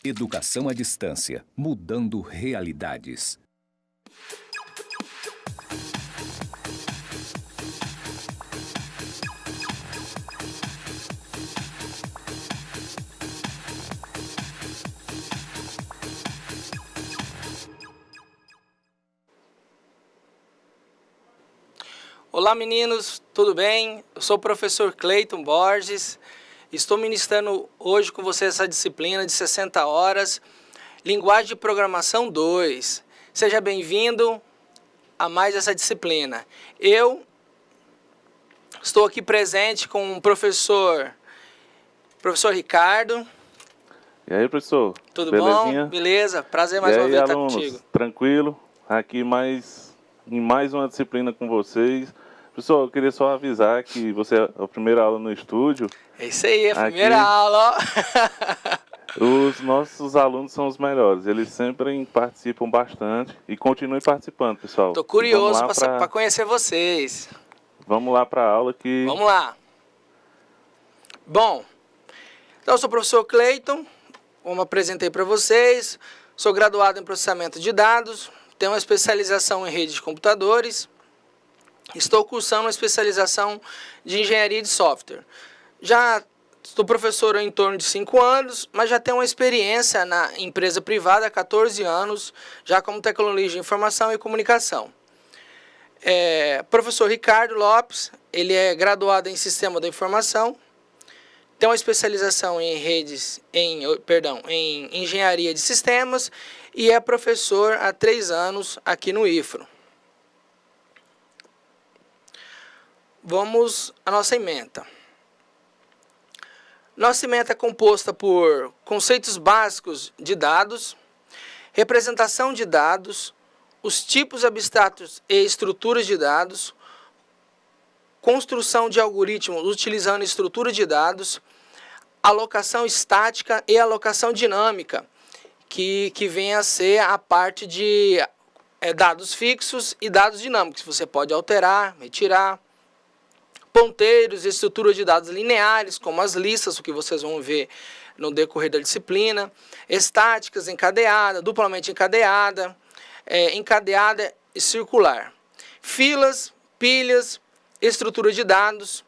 Educação à distância, mudando realidades. Olá meninos, tudo bem? Eu sou o professor Cleiton Borges, estou ministrando hoje com vocês essa disciplina de 60 horas, Linguagem de Programação 2. Seja bem-vindo a mais essa disciplina. Eu estou aqui presente com o professor Ricardo. E aí, professor? Tudo Belezinha? bom? Beleza, prazer mais uma vez estar contigo. Tranquilo? Aqui em mais uma disciplina com vocês. Professor, eu queria só avisar que você é a primeira aula no estúdio. É isso aí, a primeira aula, ó. Os nossos alunos são os melhores, eles sempre participam bastante e continuem participando, pessoal. Estou curioso para conhecer vocês. Vamos lá para a aula que... Vamos lá. Bom, então eu sou o professor Cleiton, como apresentei para vocês, sou graduado em processamento de dados, tenho uma especialização em rede de computadores, estou cursando uma especialização de engenharia de software. Já sou professor há em torno de 5 anos, mas já tenho uma experiência na empresa privada há 14 anos, já como tecnologia de informação e comunicação. Professor Ricardo Lopes, ele é graduado em Sistema da Informação, tem uma especialização em em engenharia de sistemas e é professor há 3 anos aqui no IFRO. Vamos à nossa ementa. Nossa ementa é composta por conceitos básicos de dados, representação de dados, os tipos abstratos e estruturas de dados, construção de algoritmos utilizando estrutura de dados, alocação estática e alocação dinâmica, que vem a ser a parte de dados fixos e dados dinâmicos. Você pode alterar, retirar. Ponteiros, estrutura de dados lineares, como as listas, o que vocês vão ver no decorrer da disciplina. Estáticas, encadeada, duplamente encadeada, encadeada e circular. Filas, pilhas, estrutura de dados,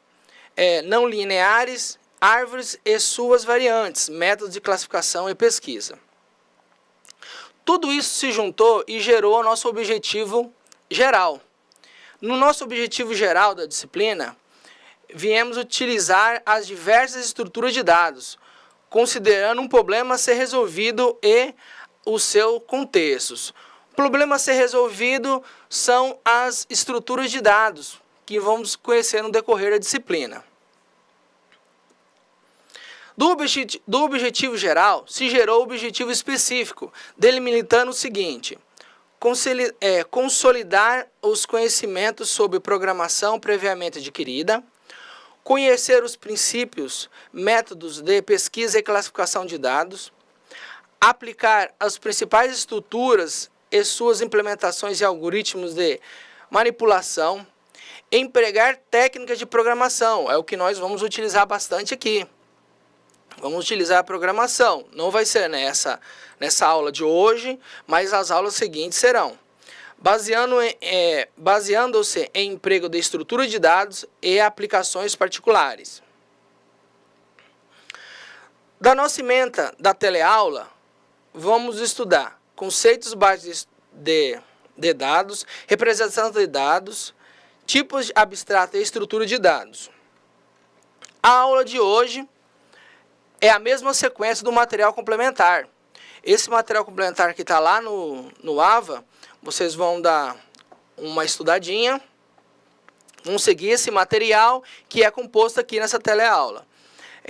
não lineares, árvores e suas variantes, métodos de classificação e pesquisa. Tudo isso se juntou e gerou o nosso objetivo geral. No nosso objetivo geral da disciplina, viemos utilizar as diversas estruturas de dados, considerando um problema a ser resolvido e os seus contextos. O problema a ser resolvido são as estruturas de dados, que vamos conhecer no decorrer da disciplina. Do objetivo geral, se gerou o objetivo específico, delimitando o seguinte: consolidar os conhecimentos sobre programação previamente adquirida, conhecer os princípios, métodos de pesquisa e classificação de dados, aplicar as principais estruturas e suas implementações e algoritmos de manipulação, empregar técnicas de programação, é o que nós vamos utilizar bastante aqui. Vamos utilizar a programação, não vai ser nessa aula de hoje, mas as aulas seguintes serão. Baseando-se em emprego de estrutura de dados e aplicações particulares. Da nossa ementa da teleaula, vamos estudar conceitos básicos de dados, representação de dados, tipos abstratos e estrutura de dados. A aula de hoje é a mesma sequência do material complementar. Esse material complementar que está lá no AVA, vocês vão dar uma estudadinha, vão seguir esse material que é composto aqui nessa teleaula.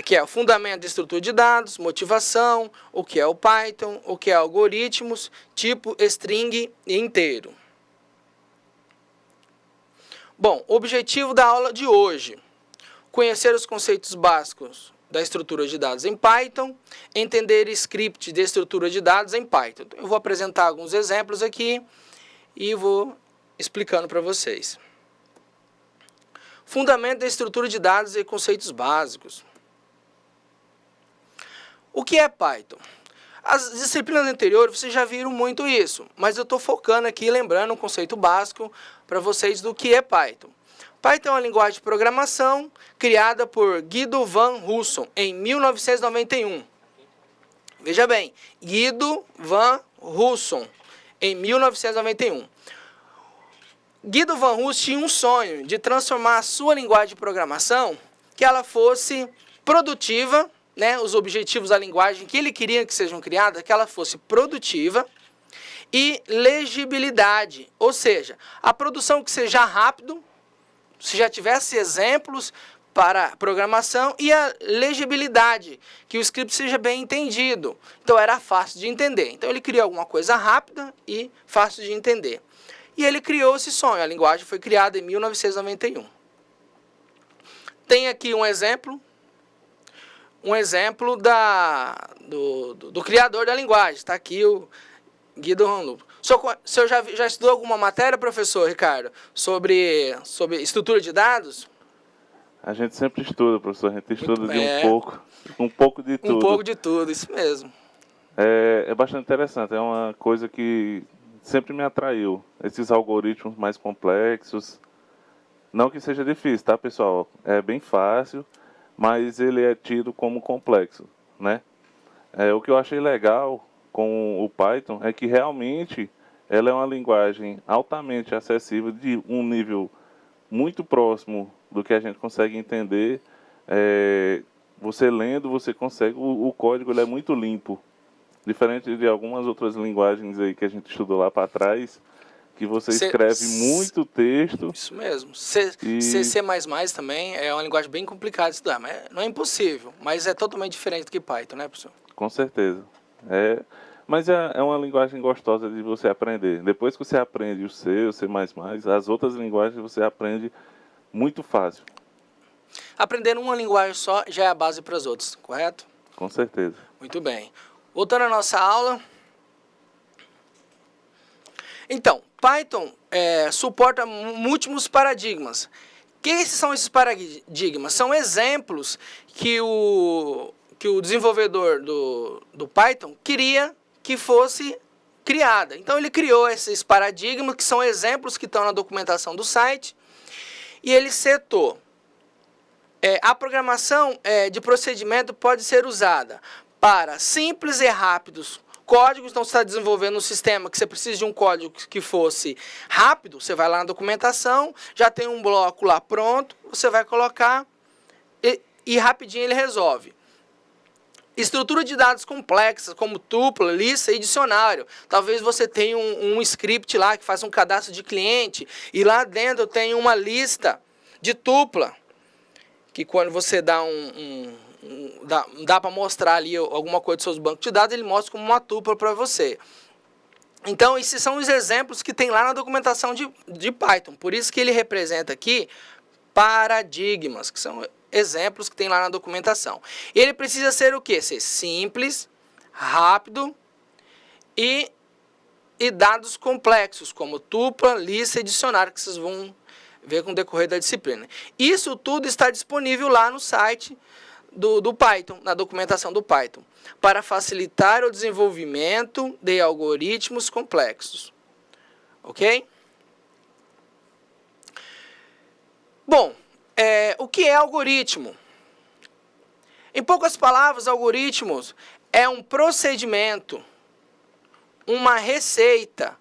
Que é o fundamento de estrutura de dados, motivação, o que é o Python, o que é algoritmos, tipo, string e inteiro. Bom, o objetivo da aula de hoje: conhecer os conceitos básicos da estrutura de dados em Python, entender script de estrutura de dados em Python. Eu vou apresentar alguns exemplos aqui e vou explicando para vocês. Fundamento da estrutura de dados e conceitos básicos. O que é Python? As disciplinas anteriores, vocês já viram muito isso, mas eu estou focando aqui, lembrando um conceito básico para vocês do que é Python. Python é uma linguagem de programação criada por Guido van Rossum em 1991. Veja bem, Guido van Rossum, em 1991. Guido van Rossum tinha um sonho de transformar a sua linguagem de programação, que ela fosse produtiva, né, os objetivos da linguagem que ele queria que sejam criadas, que ela fosse produtiva e legibilidade, ou seja, a produção que seja rápido, se já tivesse exemplos para programação, e a legibilidade, que o script seja bem entendido. Então era fácil de entender. Então ele criou alguma coisa rápida e fácil de entender. E ele criou esse sonho. A linguagem foi criada em 1991. Tem aqui um exemplo do criador da linguagem. Está aqui o Guido van Rossum. O senhor já estudou alguma matéria, professor Ricardo, sobre estrutura de dados? A gente sempre estuda, professor. A gente estuda de um pouco de tudo. Um pouco de tudo, isso mesmo. É bastante interessante. É uma coisa que sempre me atraiu. Esses algoritmos mais complexos. Não que seja difícil, tá, pessoal? É bem fácil, mas ele é tido como complexo, né? O que eu achei legal com o Python é que realmente ela é uma linguagem altamente acessível, de um nível muito próximo do que a gente consegue entender. Você lendo, você consegue... O código ele é muito limpo. Diferente de algumas outras linguagens aí que a gente estudou lá para trás, que você escreve muito texto. Isso mesmo. C++ também é uma linguagem bem complicada de estudar. Mas não é impossível, mas é totalmente diferente do que Python, né, professor? Com certeza. Mas é uma linguagem gostosa de você aprender. Depois que você aprende o C++, as outras linguagens você aprende muito fácil. Aprender uma linguagem só já é a base para as outras, correto? Com certeza. Muito bem. Voltando à nossa aula. Então, Python suporta múltiplos paradigmas. Que são esses paradigmas? São exemplos que o desenvolvedor do Python queria que fosse criada. Então, ele criou esses paradigmas, que são exemplos que estão na documentação do site, e ele setou. A programação de procedimento pode ser usada para simples e rápidos códigos. Então, você está desenvolvendo um sistema que você precisa de um código que fosse rápido, você vai lá na documentação, já tem um bloco lá pronto, você vai colocar e rapidinho ele resolve. Estrutura de dados complexas, como tupla, lista e dicionário. Talvez você tenha um script lá que faz um cadastro de cliente e lá dentro tem uma lista de tupla, que quando você dá dá para mostrar ali alguma coisa dos seus bancos de dados, ele mostra como uma tupla para você. Então, esses são os exemplos que tem lá na documentação de Python. Por isso que ele representa aqui paradigmas, que são exemplos que tem lá na documentação. Ele precisa ser o quê? Ser simples, rápido e dados complexos, como tupla, lista e dicionário, que vocês vão ver com o decorrer da disciplina. Isso tudo está disponível lá no site do Python, na documentação do Python, para facilitar o desenvolvimento de algoritmos complexos. Ok? Bom, o que é algoritmo? Em poucas palavras, algoritmos é um procedimento, uma receita,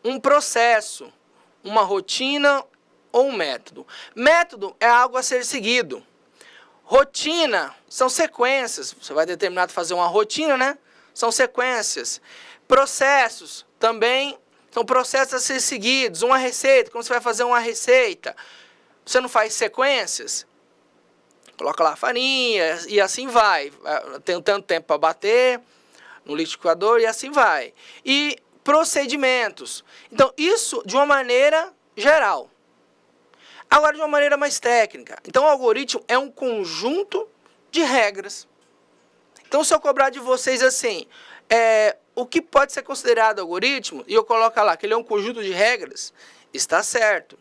um processo, uma rotina ou um método. Método é algo a ser seguido. Rotina são sequências. Você vai determinar de fazer uma rotina, né? São sequências. Processos também são processos a ser seguidos. Uma receita, como você vai fazer uma receita? Você não faz sequências? Coloca lá a farinha e assim vai. Tem tanto tempo para bater no liquidificador e assim vai. E procedimentos. Então, isso de uma maneira geral. Agora, de uma maneira mais técnica. Então, o algoritmo é um conjunto de regras. Então, se eu cobrar de vocês assim, o que pode ser considerado algoritmo, e eu coloco lá que ele é um conjunto de regras, está certo.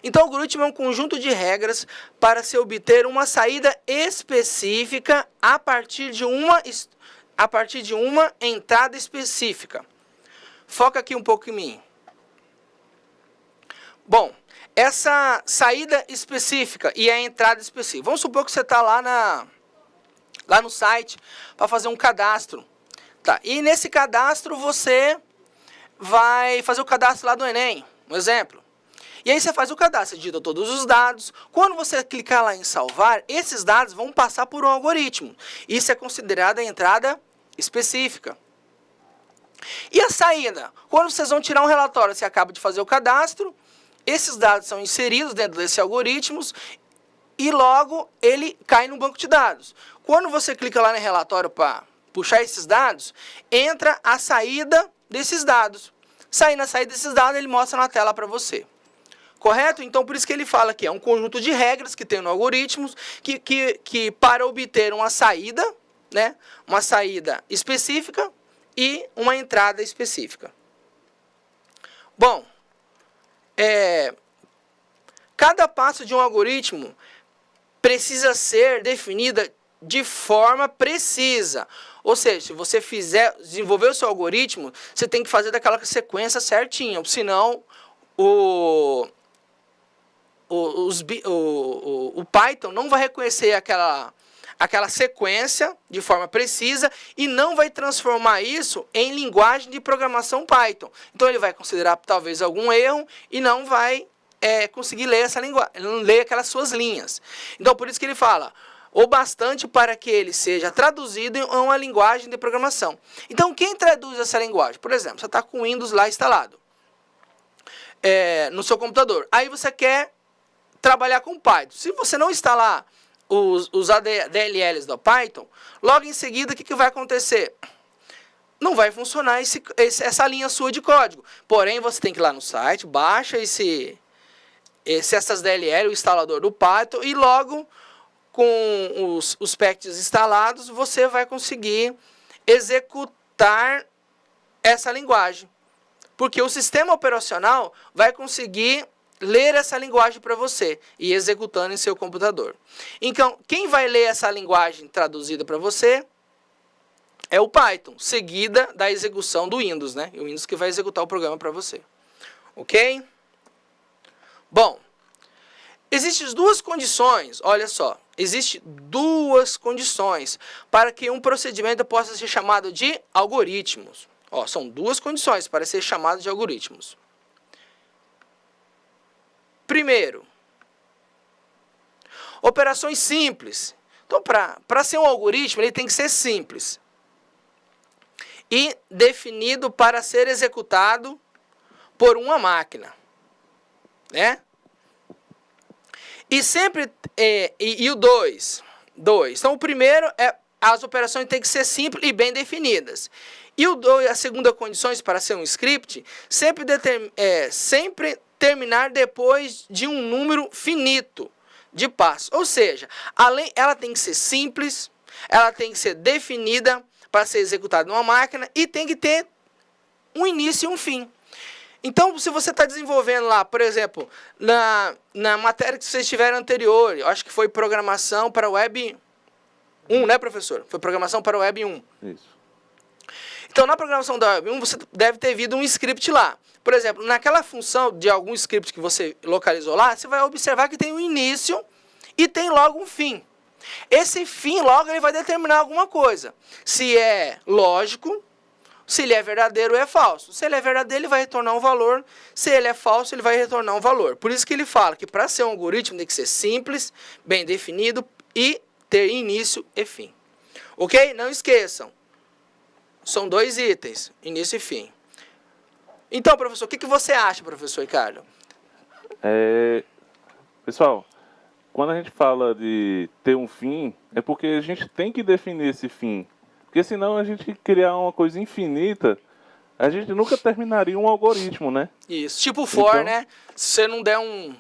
Então, o algoritmo é um conjunto de regras para se obter uma saída específica a partir a partir de uma entrada específica. Foca aqui um pouco em mim. Bom, essa saída específica e a entrada específica. Vamos supor que você está lá no site para fazer um cadastro. Tá, e nesse cadastro você vai fazer o cadastro lá do Enem, um exemplo. E aí você faz o cadastro, digita todos os dados. Quando você clicar lá em salvar, esses dados vão passar por um algoritmo. Isso é considerado a entrada específica. E a saída? Quando vocês vão tirar um relatório, você acaba de fazer o cadastro, esses dados são inseridos dentro desse algoritmo e logo ele cai no banco de dados. Quando você clica lá no relatório para puxar esses dados, entra a saída desses dados. Saindo a saída desses dados, ele mostra na tela para você. Correto? Então, por isso que ele fala que é um conjunto de regras que tem no algoritmo que para obter uma saída, né, uma saída específica e uma entrada específica. Bom, cada passo de um algoritmo precisa ser definida de forma precisa. Ou seja, se você desenvolver o seu algoritmo, você tem que fazer daquela sequência certinha, senão o Python não vai reconhecer aquela sequência de forma precisa e não vai transformar isso em linguagem de programação Python. Então ele vai considerar talvez algum erro e não vai conseguir ler essa linguagem, ler aquelas suas linhas. Então por isso que ele fala o bastante para que ele seja traduzido em uma linguagem de programação. Então quem traduz essa linguagem? Por exemplo, você está com o Windows lá instalado no seu computador. Aí você quer trabalhar com Python. Se você não instalar os DLLs do Python, logo em seguida, o que vai acontecer? Não vai funcionar essa linha sua de código. Porém, você tem que ir lá no site, baixa essas DLL, o instalador do Python, e logo, com os packages instalados, você vai conseguir executar essa linguagem. Porque o sistema operacional vai conseguir ler essa linguagem para você e executando em seu computador. Então, quem vai ler essa linguagem traduzida para você é o Python, seguida da execução do Windows, né? O Windows que vai executar o programa para você. Ok? Bom, existem duas condições, olha só, existem duas condições para que um procedimento possa ser chamado de algoritmos. Ó, são duas condições para ser chamado de algoritmos. Primeiro, operações simples. Então, para ser um algoritmo, ele tem que ser simples e definido para ser executado por uma máquina, né? E sempre e o dois. Então, o primeiro as operações têm que ser simples e bem definidas. E a segunda condição para ser um script sempre terminar depois de um número finito de passos. Ou seja, ela tem que ser simples, ela tem que ser definida para ser executada numa máquina e tem que ter um início e um fim. Então, se você está desenvolvendo lá, por exemplo, na matéria que vocês tiveram anterior, eu acho que foi programação para Web 1, né, professor? Foi programação para Web 1. Isso. Então, na programação da Web 1, você deve ter visto um script lá. Por exemplo, naquela função de algum script que você localizou lá, você vai observar que tem um início e tem logo um fim. Esse fim, logo, ele vai determinar alguma coisa. Se é lógico, se ele é verdadeiro ou é falso. Se ele é verdadeiro, ele vai retornar um valor. Se ele é falso, ele vai retornar um valor. Por isso que ele fala que para ser um algoritmo tem que ser simples, bem definido e ter início e fim. Ok? Não esqueçam. São dois itens, início e fim. Então, professor, o que você acha, professor Ricardo? Pessoal, quando a gente fala de ter um fim, é porque a gente tem que definir esse fim. Porque senão a gente criar uma coisa infinita, a gente nunca terminaria um algoritmo, né? Isso, tipo for, então, né? Se você não der um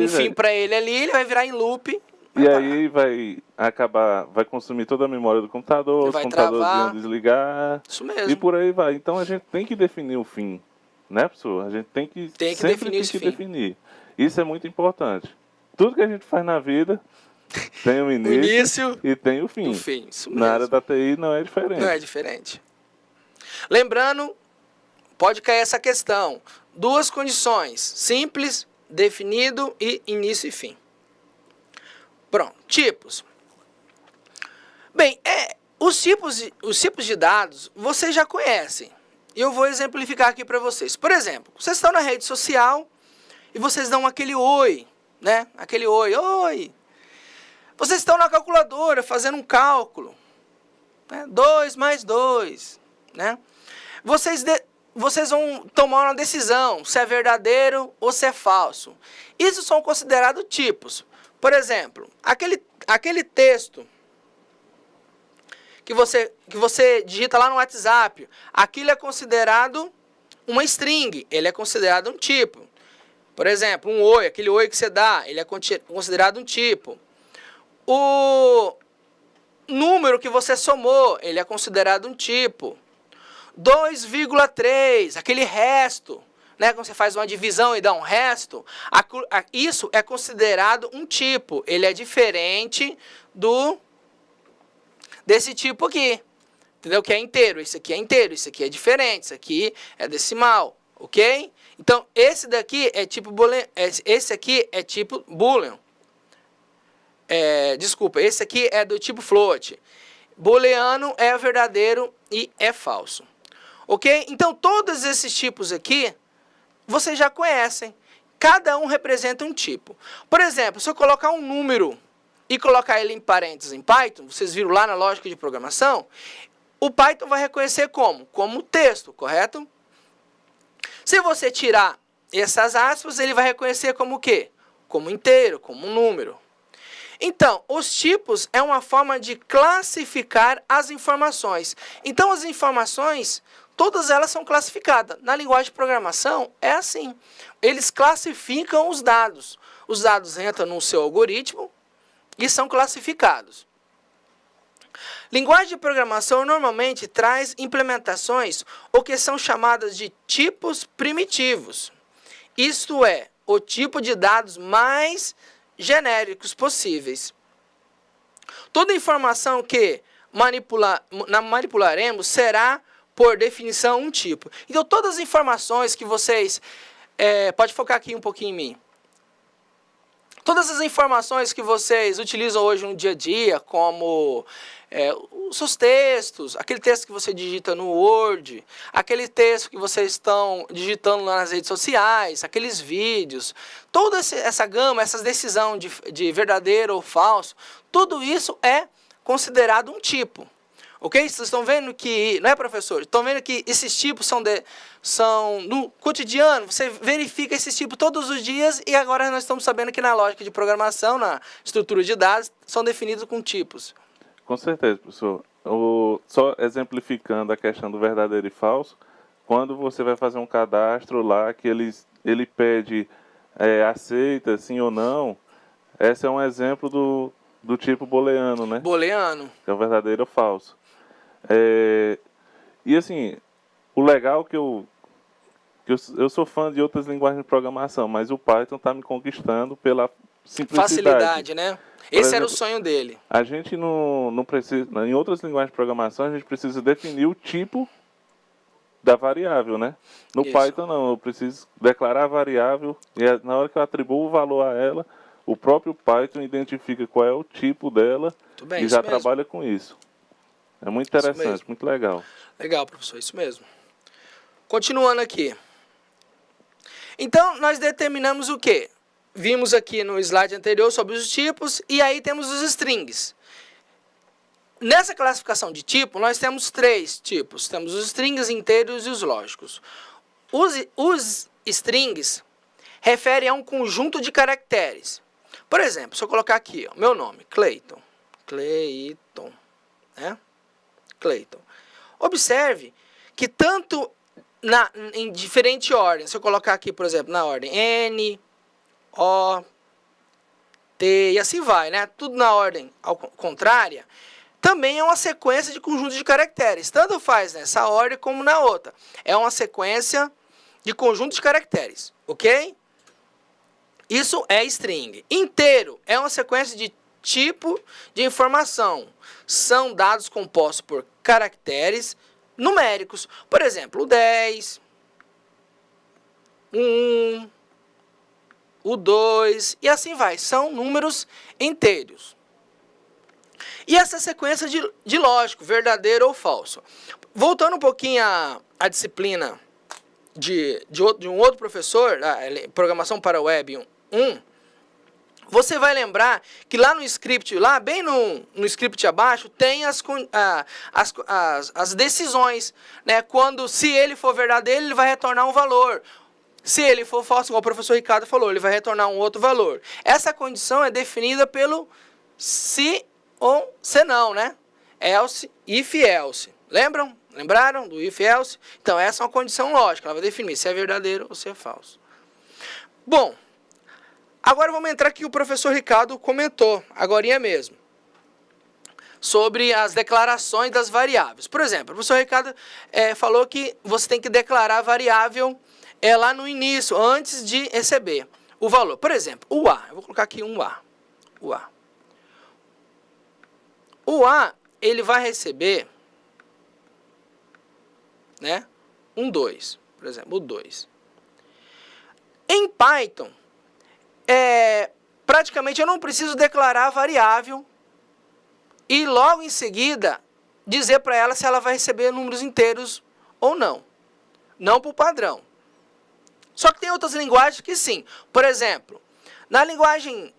fim para ele ali, ele vai virar em loop. E aí vai consumir toda a memória do computador, os computadores vão desligar. Isso mesmo. E por aí vai. Então a gente tem que definir o fim, né, professor? A gente tem que definir esse fim. definir. Isso é muito importante. Tudo que a gente faz na vida Tem o início e tem o fim. O fim, isso mesmo. Na área da TI não é diferente. Não é diferente. Lembrando, pode cair essa questão. Duas condições, simples, definido e início e fim. Pronto, tipos. Bem, os tipos de dados vocês já conhecem. Eu vou exemplificar aqui para vocês. Por exemplo, vocês estão na rede social e vocês dão aquele oi, né? Aquele oi, oi. Vocês estão na calculadora fazendo um cálculo. Né? 2 mais 2, né? Vocês vão tomar uma decisão se é verdadeiro ou se é falso. Isso são considerados tipos. Por exemplo, aquele texto que você digita lá no WhatsApp, aquilo é considerado uma string, ele é considerado um tipo. Por exemplo, um oi, aquele oi que você dá, ele é considerado um tipo. O número que você somou, ele é considerado um tipo. 2,3, aquele resto, né? Quando você faz uma divisão e dá um resto, isso é considerado um tipo. Ele é diferente desse tipo aqui. Entendeu? Que é inteiro. Esse aqui é inteiro, esse aqui é diferente, esse aqui é decimal, ok? Então, esse daqui é tipo boolean, esse aqui é tipo boolean. Desculpa, esse aqui é do tipo float. Booleano é verdadeiro e é falso. Ok? Então, todos esses tipos aqui, vocês já conhecem. Cada um representa um tipo. Por exemplo, se eu colocar um número e colocar ele em parênteses em Python, vocês viram lá na lógica de programação, o Python vai reconhecer como? Como texto, correto? Se você tirar essas aspas, ele vai reconhecer como o quê? Como inteiro, como um número. Então, os tipos é uma forma de classificar as informações. Então, as informações, todas elas são classificadas. Na linguagem de programação, é assim. Eles classificam os dados. Os dados entram no seu algoritmo e são classificados. Linguagem de programação normalmente traz implementações o que são chamadas de tipos primitivos. Isto é, o tipo de dados mais genéricos possíveis. Toda informação que manipularemos será, por definição, um tipo. Então, todas as informações que vocês... pode focar aqui um pouquinho em mim. Todas as informações que vocês utilizam hoje no dia a dia, como os seus textos, aquele texto que você digita no Word, aquele texto que vocês estão digitando lá nas redes sociais, aqueles vídeos, toda essa gama, essa decisão de verdadeiro ou falso, tudo isso é considerado um tipo. Ok? Vocês estão vendo que... Não é, professor? Estão vendo que esses tipos são no cotidiano, você verifica esses tipos todos os dias e agora nós estamos sabendo que na lógica de programação, na estrutura de dados, são definidos com tipos. Com certeza, professor. Só exemplificando a questão do verdadeiro e falso, quando você vai fazer um cadastro lá que ele pede aceita, sim ou não, esse é um exemplo do tipo booleano, né? Booleano. Que é o verdadeiro ou falso. E assim, o legal que eu sou fã de outras linguagens de programação, mas o Python está me conquistando pela simplicidade. Facilidade, né? Esse era o exemplo, sonho dele. A gente não precisa, em outras linguagens de programação, a gente precisa definir o tipo da variável, né? No Isso. Python não, eu preciso declarar a variável e na hora que eu atribuo o valor a ela, o próprio Python identifica qual é o tipo dela Bem, e já trabalha com isso. É muito interessante, muito legal. Legal, professor, isso mesmo. Continuando aqui. Então, nós determinamos o quê? Vimos aqui no slide anterior sobre os tipos e aí temos os strings. Nessa classificação de tipo, nós temos 3 tipos. Temos os strings inteiros e os lógicos. Os strings referem a um conjunto de caracteres. Por exemplo, se eu colocar aqui, ó, meu nome, Cleiton. Cleiton, né? Cleiton. Observe que tanto em diferente ordem, se eu colocar aqui, por exemplo, na ordem N, O, T, e assim vai, né? Tudo na ordem contrária, também é uma sequência de conjuntos de caracteres. Tanto faz nessa ordem como na outra. É uma sequência de conjuntos de caracteres, ok? Isso é string. Inteiro é uma sequência de tipo de informação. São dados compostos por caracteres numéricos. Por exemplo, o 10, o 1, o 2 e assim vai. São números inteiros. E essa sequência de lógico, verdadeiro ou falso. Voltando um pouquinho à disciplina de um outro professor, Programação para Web 1, você vai lembrar que lá no script, lá bem no script abaixo, tem as decisões. Né? Quando, se ele for verdadeiro, ele vai retornar um valor. Se ele for falso, igual o professor Ricardo falou, ele vai retornar um outro valor. Essa condição é definida pelo se ou se não, né? Else, if else. Lembram? Lembraram do if else? Então, essa é uma condição lógica. Ela vai definir se é verdadeiro ou se é falso. Bom, agora vamos entrar aqui, o professor Ricardo comentou, agorinha mesmo, sobre as declarações das variáveis. Por exemplo, o professor Ricardo falou que você tem que declarar a variável lá no início, antes de receber o valor. Por exemplo, o A. Eu vou colocar aqui um A. O A. O A, ele vai receber, né, um 2. Por exemplo, o 2. Em Python, praticamente eu não preciso declarar a variável e logo em seguida dizer para ela se ela vai receber números inteiros ou não. Não por padrão. Só que tem outras linguagens que sim. Por exemplo, na linguagem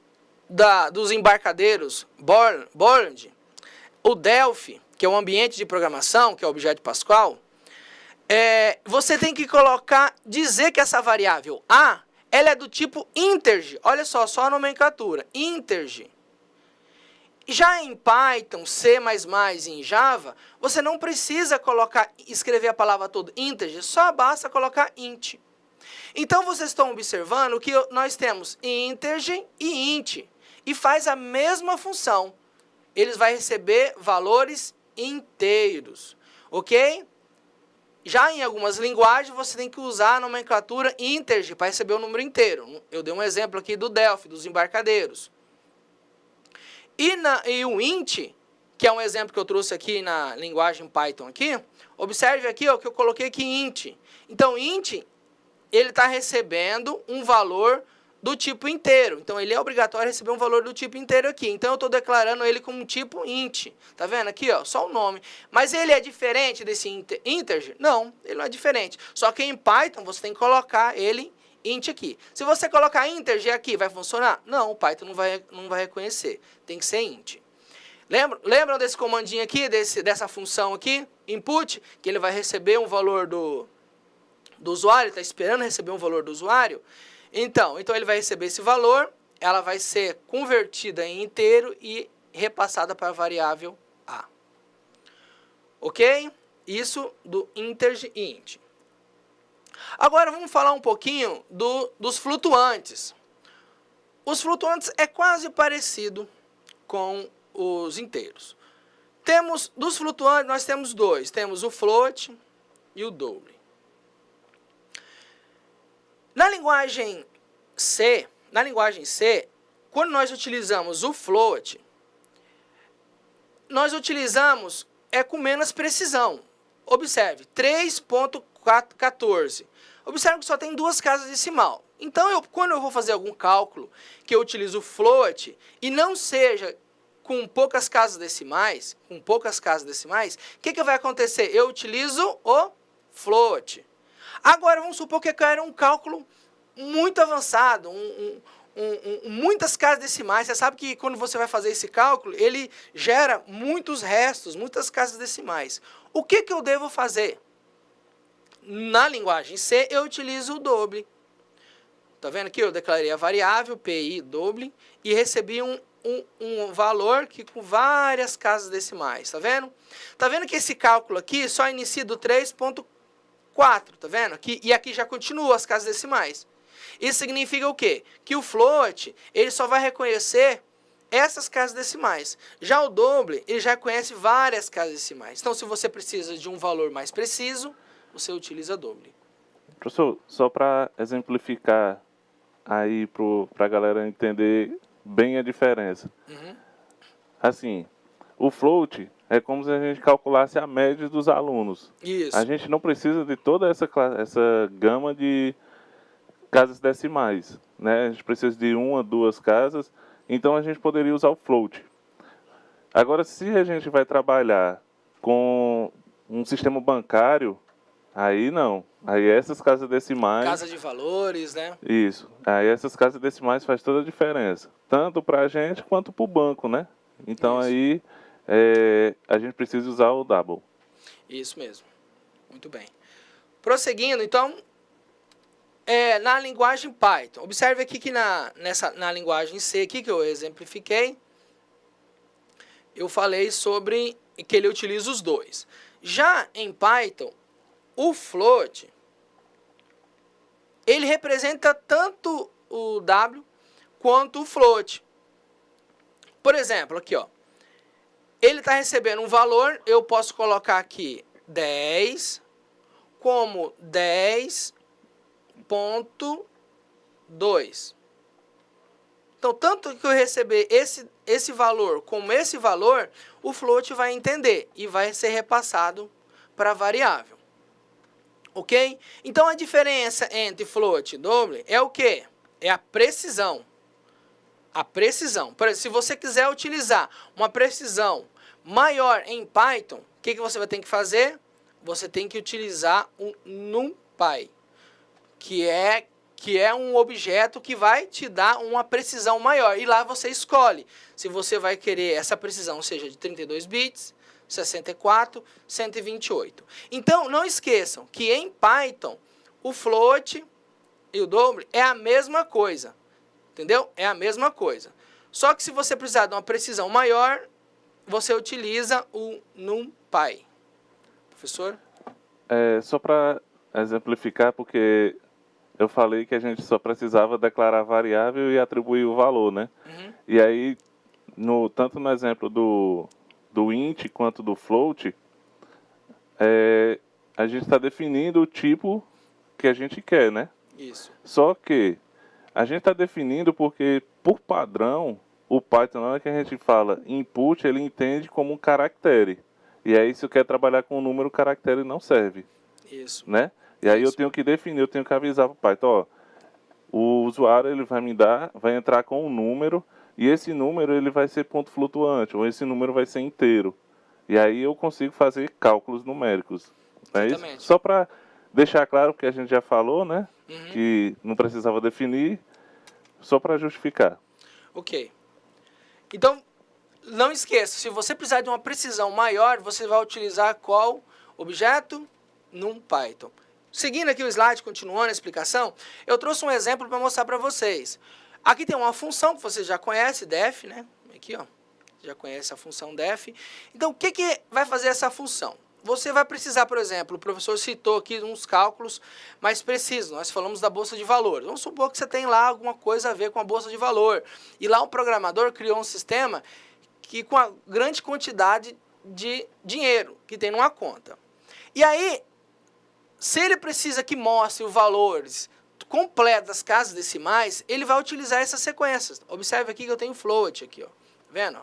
dos embarcadeiros Borland, o Delphi, que é o ambiente de programação, que é o objeto Pascal, você tem que dizer que essa variável A, ela é do tipo integer. Olha só a nomenclatura, integer. Já em Python, C++ e em Java, você não precisa escrever a palavra toda integer, só basta colocar int. Então, vocês estão observando que nós temos integer e int, e faz a mesma função. Eles vão receber valores inteiros, ok? Já em algumas linguagens, você tem que usar a nomenclatura integer para receber o número inteiro. Eu dei um exemplo aqui do Delphi, dos embarcadeiros. E o int, que é um exemplo que eu trouxe aqui na linguagem Python aqui, observe aqui ó, que eu coloquei aqui int. Então, int, ele está recebendo um valor do tipo inteiro. Então, ele é obrigatório receber um valor do tipo inteiro aqui. Então, eu estou declarando ele como tipo int. Tá vendo aqui, ó, só o nome. Mas ele é diferente desse integer? Não, ele não é diferente. Só que em Python, você tem que colocar ele int aqui. Se você colocar integer aqui, vai funcionar? Não, o Python não vai reconhecer. Tem que ser int. Lembram desse comandinho aqui, dessa função aqui, input, que ele vai receber um valor do usuário, está esperando receber um valor do usuário? Então ele vai receber esse valor, ela vai ser convertida em inteiro e repassada para a variável A. Ok? Isso do integer e int. Agora vamos falar um pouquinho dos flutuantes. Os flutuantes é quase parecido com os inteiros. Dos flutuantes nós temos dois, temos o float e o double. Na linguagem C, quando nós utilizamos o float, nós utilizamos com menos precisão. Observe, 3.14. Observe que só tem 2 casas decimal. Então, quando eu vou fazer algum cálculo que eu utilizo o float e não seja com poucas casas decimais, o que vai acontecer? Eu utilizo o float. Agora, vamos supor que eu quero um cálculo muito avançado, muitas casas decimais. Você sabe que quando você vai fazer esse cálculo, ele gera muitos restos, muitas casas decimais. O que eu devo fazer? Na linguagem C, eu utilizo o double. Tá vendo aqui? Eu declarei a variável PI double e recebi um valor que com várias casas decimais. Tá vendo? Tá vendo que esse cálculo aqui só inicia do 3.4, tá vendo? E aqui já continua as casas decimais. Isso significa o quê? Que o float, ele só vai reconhecer essas casas decimais. Já o double, ele já conhece várias casas decimais. Então, se você precisa de um valor mais preciso, você utiliza double. Professor, só para exemplificar aí para a galera entender bem a diferença. assim, o float é como se a gente calculasse a média dos alunos. Isso. A gente não precisa de toda essa gama de casas decimais, né? A gente precisa de 1 a 2 casas, então a gente poderia usar o float. Agora, se a gente vai trabalhar com um sistema bancário, aí não. Aí essas casas decimais... Casa de valores, né? Isso. Aí essas casas decimais faz toda a diferença. Tanto para a gente quanto para o banco, né? Então Isso. aí a gente precisa usar o double. Isso mesmo. Muito bem. Prosseguindo, então, na linguagem Python. Observe aqui que na linguagem C aqui, que eu exemplifiquei, eu falei sobre que ele utiliza os dois. Já em Python, o float, ele representa tanto o W quanto o float. Por exemplo, aqui, ó, ele está recebendo um valor, eu posso colocar aqui 10 como 10.2. Então, tanto que eu receber esse valor como esse valor, o float vai entender e vai ser repassado para a variável. Ok? Então, a diferença entre float e double é o quê? É a precisão. A precisão. Por exemplo, se você quiser utilizar uma precisão maior em Python, o que você vai ter que fazer? Você tem que utilizar um NumPy, que é um objeto que vai te dar uma precisão maior. E lá você escolhe se você vai querer essa precisão seja de 32 bits, 64, 128. Então, não esqueçam que em Python, o float e o double é a mesma coisa. Entendeu? É a mesma coisa. Só que se você precisar de uma precisão maior, você utiliza o NumPy. Professor? Só para exemplificar, porque eu falei que a gente só precisava declarar a variável e atribuir o valor, né? Uhum. E aí, tanto no exemplo do int quanto do float, a gente está definindo o tipo que a gente quer, né? Isso. Só que a gente está definindo porque, por padrão, o Python, na hora que a gente fala input, ele entende como um caractere. E aí, se eu quero trabalhar com um número, o caractere não serve. Isso. Né? E aí Isso. eu tenho que definir, eu tenho que avisar para o Python, ó, o usuário ele vai entrar com um número, e esse número ele vai ser ponto flutuante, ou esse número vai ser inteiro. E aí eu consigo fazer cálculos numéricos. É isso? Só para deixar claro, porque a gente já falou, né? Uhum. Que não precisava definir, só para justificar. Ok. Então, não esqueça, se você precisar de uma precisão maior, você vai utilizar qual objeto? NumPython. Seguindo aqui o slide, continuando a explicação, eu trouxe um exemplo para mostrar para vocês. Aqui tem uma função que você já conhece, def, né? Aqui, ó, já conhece a função def. Então, o que vai fazer essa função? Você vai precisar, por exemplo, o professor citou aqui uns cálculos mais precisos. Nós falamos da bolsa de valores. Vamos supor que você tem lá alguma coisa a ver com a bolsa de valor. E lá o programador criou um sistema que com a grande quantidade de dinheiro que tem numa conta. E aí, se ele precisa que mostre os valores completos das casas decimais, ele vai utilizar essas sequências. Observe aqui que eu tenho float aqui, ó. Tá vendo?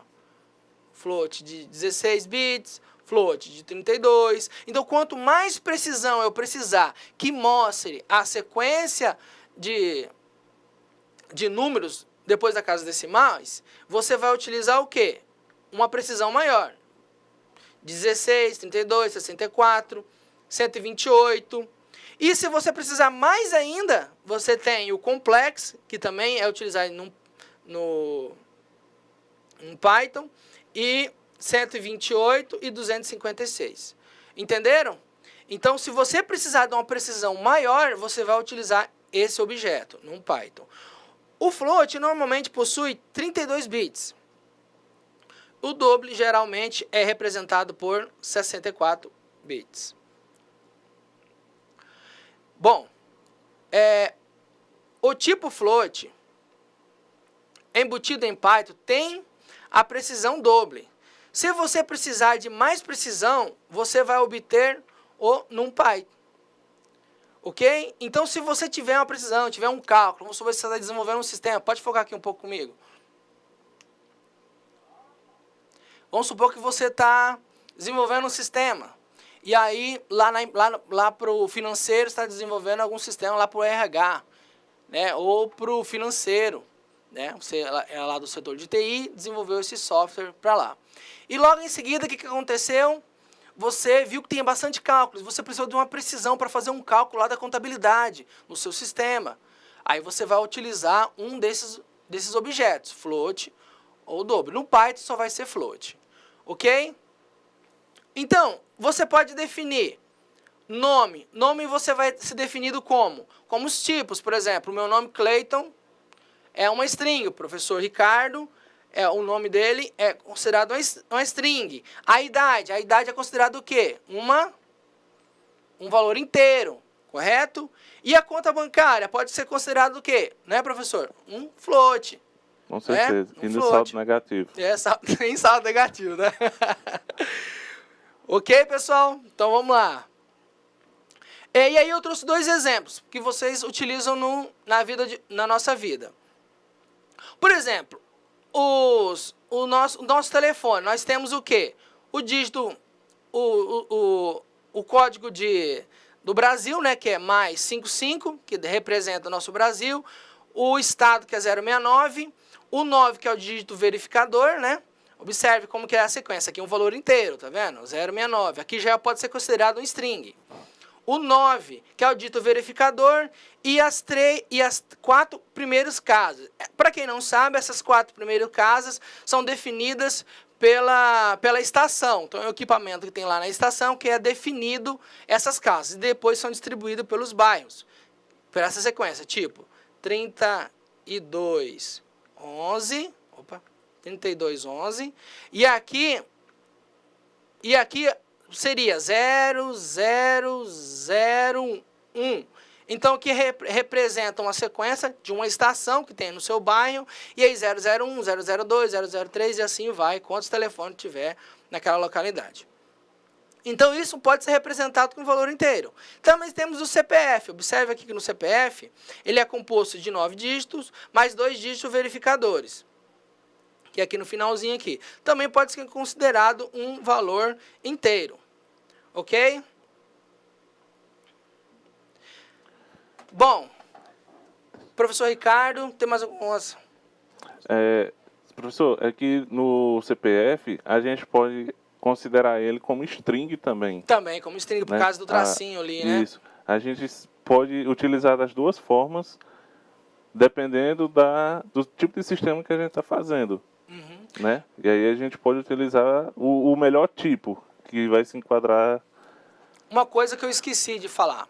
Float de 16 bits, float de 32. Então, quanto mais precisão eu precisar que mostre a sequência de números depois da casa decimais, você vai utilizar o quê? Uma precisão maior. 16, 32, 64, 128. E se você precisar mais ainda, você tem o complex, que também é utilizado no Python, e 128 e 256. Entenderam? Então, se você precisar de uma precisão maior, você vai utilizar esse objeto no Python. O float normalmente possui 32 bits. O double geralmente é representado por 64 bits. Bom, o tipo float embutido em Python tem a precisão double. Se você precisar de mais precisão, você vai obter o NumPy. Ok? Então, se você tiver uma precisão, tiver um cálculo, vamos supor que você está desenvolvendo um sistema, pode focar aqui um pouco comigo. Vamos supor que você está desenvolvendo um sistema. E aí, lá para o financeiro, está desenvolvendo algum sistema lá para o RH, né? Ou para o financeiro. Né? Você é lá do setor de TI, desenvolveu esse software para lá. E logo em seguida, o que aconteceu? Você viu que tem bastante cálculos, você precisou de uma precisão para fazer um cálculo lá da contabilidade no seu sistema. Aí você vai utilizar um desses objetos, float ou double. No Python só vai ser float, ok? Então, você pode definir nome. Nome você vai ser definido como? Como os tipos, por exemplo, o meu nome Clayton é uma string, o professor Ricardo, o nome dele é considerado uma string. A idade é considerado o quê? Um valor inteiro, correto? E a conta bancária pode ser considerado o quê? Né, professor? Um float. Com certeza, e no saldo negativo. Tem saldo negativo, né? Ok, pessoal? Então vamos lá. E aí eu trouxe 2 exemplos que vocês utilizam na nossa vida. Por exemplo, o nosso telefone, nós temos o quê? O dígito, o código do Brasil, né, que é mais 55, que representa o nosso Brasil, o estado, que é 069, o 9, que é o dígito verificador, né? Observe como que é a sequência. Aqui é um valor inteiro, tá vendo? 069. Aqui já pode ser considerado um string. O 9, que é o dígito verificador, e as 4 primeiros casas. Para quem não sabe, essas 4 primeiras casas são definidas pela estação. Então, é o equipamento que tem lá na estação que é definido essas casas. E depois são distribuídos pelos bairros. Por essa sequência, tipo 3211. Opa, 3211. E aqui seria 0001. Então, que representa uma sequência de uma estação que tem no seu bairro, e aí 001, 002, 003 e assim vai, quantos telefones tiver naquela localidade. Então, isso pode ser representado com valor inteiro. Também temos o CPF. Observe aqui que no CPF, ele é composto de 9 dígitos, mais 2 dígitos verificadores. Que é aqui no finalzinho aqui. Também pode ser considerado um valor inteiro. Ok? Bom, professor Ricardo, tem mais algumas... Professor, é que no CPF a gente pode considerar ele como string também. Também, como string, por causa do tracinho ali, né? Isso. A gente pode utilizar das duas formas, dependendo do tipo de sistema que a gente está fazendo. Né? E aí a gente pode utilizar o melhor tipo, que vai se enquadrar... Uma coisa que eu esqueci de falar.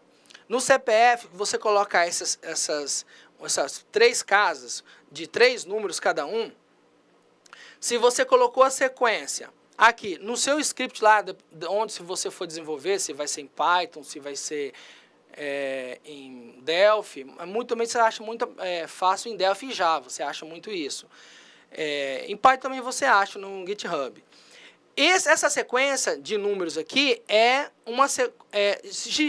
No CPF, você colocar essas 3 casas, de 3 números cada um, se você colocou a sequência aqui, no seu script lá, onde se você for desenvolver, se vai ser em Python, se vai ser em Delphi, também você acha muito fácil em Delphi e Java, você acha muito isso. Em Python também você acha no GitHub. Essa sequência de números aqui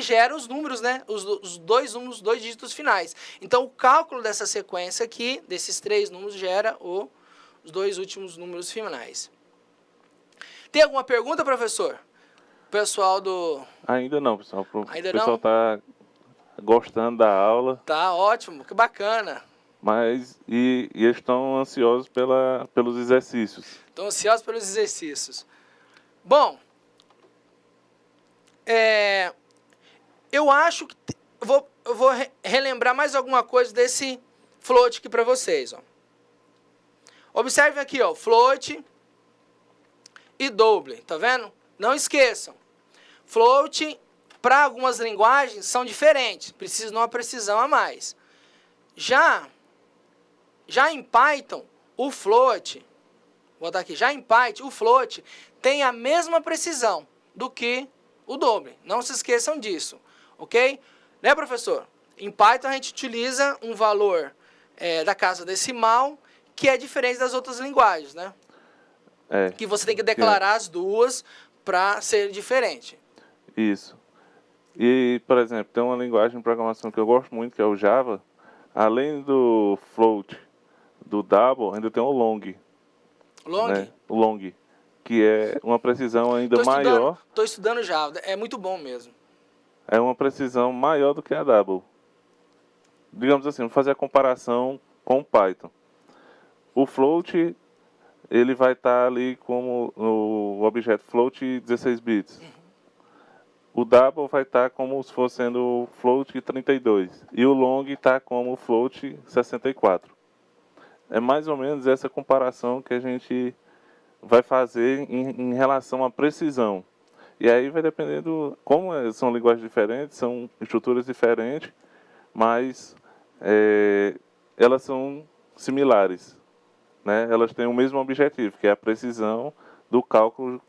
gera os números, né? Os 2 números, 2 dígitos finais. Então, o cálculo dessa sequência aqui, desses 3 números, gera os 2 últimos números finais. Tem alguma pergunta, professor? Pessoal do... Ainda não, pessoal. Ainda o pessoal não? está gostando da aula. Tá ótimo, que bacana. Mas e eles estão ansiosos pelos exercícios. Estão ansiosos pelos exercícios. Bom, eu acho que eu vou relembrar mais alguma coisa desse float aqui para vocês. Ó. Observe aqui, ó, float e double, tá vendo? Não esqueçam, float para algumas linguagens são diferentes, precisam de uma precisão a mais. Já em Python, o float, vou botar aqui, já em Python, o float tem a mesma precisão do que o double. Não se esqueçam disso, ok? Né, professor? Em Python a gente utiliza um valor da casa decimal que é diferente das outras linguagens, né? Que você tem que declarar as duas para ser diferente. Isso. E, por exemplo, tem uma linguagem de programação que eu gosto muito, que é o Java. Além do float, do double, ainda tem o long. Long? Né? O long, que é uma precisão ainda Estou maior. estudando Java, é muito bom mesmo. É uma precisão maior do que a Double. Digamos assim, vamos fazer a comparação com o Python. O float, ele vai estar ali como o objeto float 16 bits. O double vai estar como se fosse sendo o float 32. E o long está como o float 64. É mais ou menos essa comparação que a gente vai fazer em relação à precisão. E aí vai dependendo, são linguagens diferentes, são estruturas diferentes, mas elas são similares, né? Elas têm o mesmo objetivo, que é a precisão do cálculo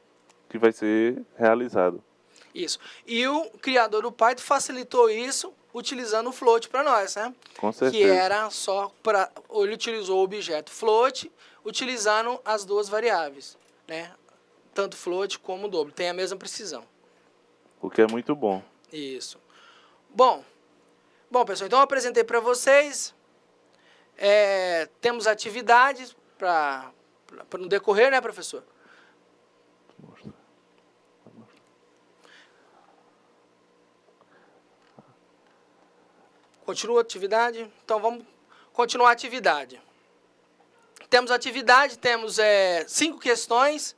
que vai ser realizado. Isso. E o criador do Python facilitou isso utilizando o float para nós, né? Com certeza. Que era só para... Ele utilizou o objeto float utilizando as duas variáveis, né? Tanto float como double. Tem a mesma precisão. O que é muito bom. Isso. Bom, pessoal, então eu apresentei para vocês. Temos atividades para no decorrer, né, professor? Continua a atividade? Então vamos continuar a atividade. Temos atividade, temos 5 questões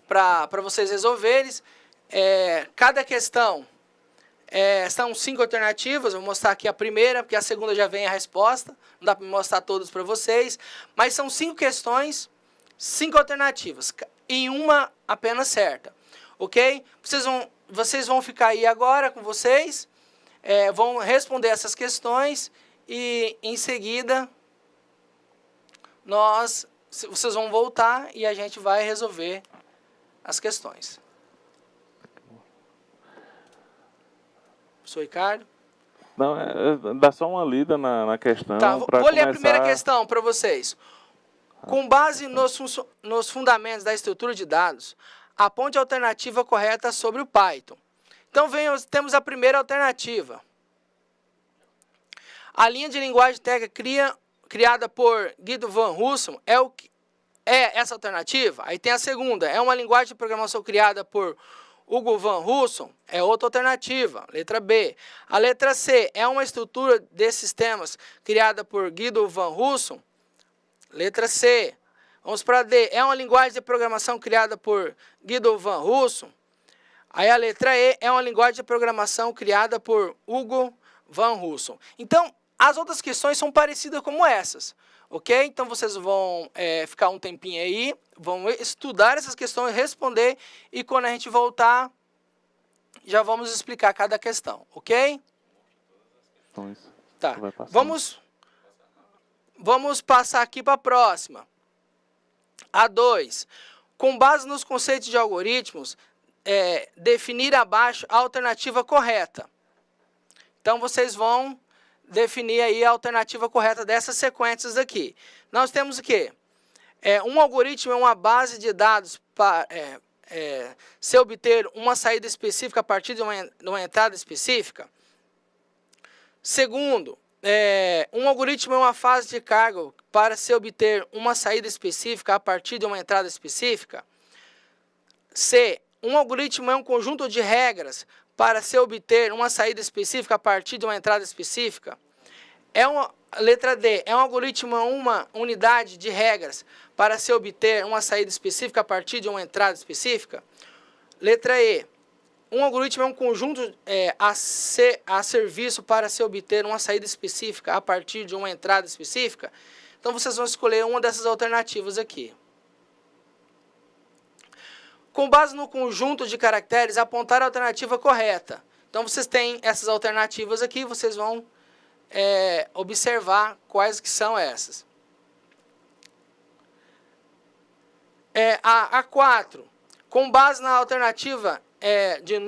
para vocês resolverem. Cada questão são 5 alternativas. Vou mostrar aqui a primeira, porque a segunda já vem a resposta. Não dá para mostrar todas para vocês. Mas são 5 questões, 5 alternativas. E uma apenas certa. Ok? Vocês vão ficar aí agora com vocês. Vão responder essas questões. E em seguida, vocês vão voltar e a gente vai resolver as questões. Professor Ricardo? Não, dá só uma lida na questão. Tá, vou ler a primeira questão para vocês. Com base nos fundamentos da estrutura de dados, aponte a alternativa correta sobre o Python. Então, temos a primeira alternativa. A linha de linguagem técnica criada por Guido van Rossum é essa alternativa. Aí tem a segunda, é uma linguagem de programação criada por Hugo van Rossum, é outra alternativa, letra B. A letra C, é uma estrutura de sistemas criada por Guido van Rossum, letra C. Vamos para D, é uma linguagem de programação criada por Guido van Rossum. Aí a letra E, é uma linguagem de programação criada por Hugo van Rossum. Então, as outras questões são parecidas como essas, ok? Então, vocês vão ficar um tempinho aí, vão estudar essas questões, responder, e quando a gente voltar, já vamos explicar cada questão, ok? Tá, vamos passar aqui para a próxima. A 2. Com base nos conceitos de algoritmos, definir abaixo a alternativa correta. Então, vocês vão definir aí a alternativa correta dessas sequências aqui. Nós temos o quê? Um algoritmo é uma base de dados para se obter uma saída específica a partir de uma entrada específica. Segundo, um algoritmo é uma fase de carga para se obter uma saída específica a partir de uma entrada específica. C. Um algoritmo é um conjunto de regras para se obter uma saída específica a partir de uma entrada específica. Letra D. É um algoritmo uma unidade de regras para se obter uma saída específica a partir de uma entrada específica. Letra E. Um algoritmo é um conjunto a serviço para se obter uma saída específica a partir de uma entrada específica. Então, vocês vão escolher uma dessas alternativas aqui. Com base no conjunto de caracteres, apontar a alternativa correta. Então, vocês têm essas alternativas aqui, vocês vão observar quais que são essas. A 4. Com base na alternativa de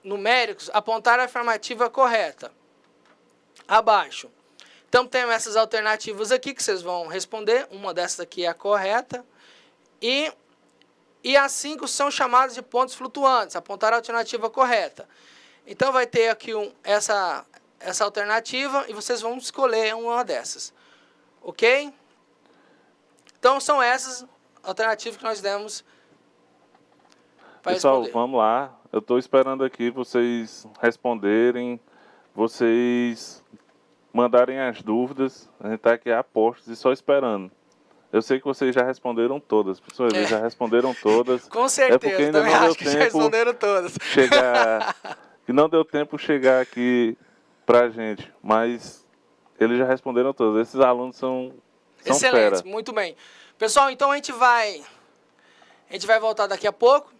numéricos, apontar a afirmativa correta. Abaixo. Então, temos essas alternativas aqui que vocês vão responder. Uma dessas aqui é a correta. E as 5 são chamadas de pontos flutuantes, apontar a alternativa correta. Então, vai ter aqui essa alternativa e vocês vão escolher uma dessas. Ok? Então, são essas alternativas que nós demos Vai Pessoal, responder. vamos lá. Eu estou esperando aqui vocês responderem, vocês mandarem as dúvidas. A gente está aqui a postos e só esperando. Eu sei que vocês já responderam todas, pessoal. Eles já responderam todas. Com É certeza, porque ainda também não deu acho que já tempo responderam todas. chegar, que não deu tempo chegar aqui pra gente, mas eles já responderam todas. Esses alunos são Excelente, fera. muito bem. Pessoal, então a gente vai voltar daqui a pouco.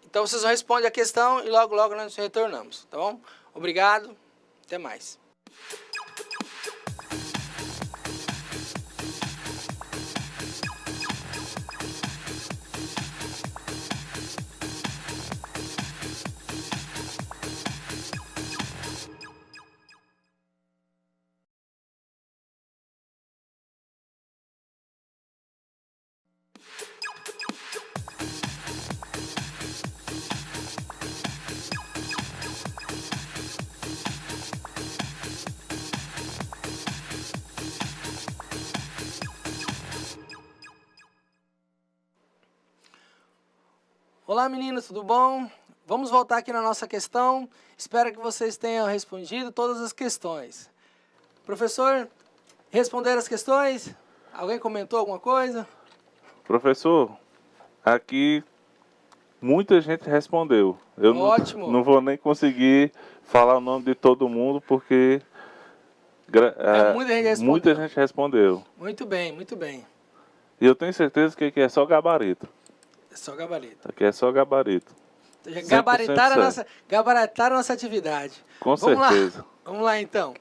Então vocês respondem a questão e logo nós retornamos, tá bom? Obrigado, até mais. Olá meninos, tudo bom? Vamos voltar aqui na nossa questão. Espero que vocês tenham respondido todas as questões. Professor, responderam as questões? Alguém comentou alguma coisa? Professor, aqui muita gente respondeu. Eu Ótimo. não vou nem conseguir falar o nome de todo mundo porque Muita gente respondeu. muita gente respondeu. Muito bem, muito bem. E eu tenho certeza que aqui é só gabarito. É só gabarito. Aqui é só gabarito. Já 100% gabaritaram a nossa atividade. Com Vamos certeza. lá. Vamos lá então.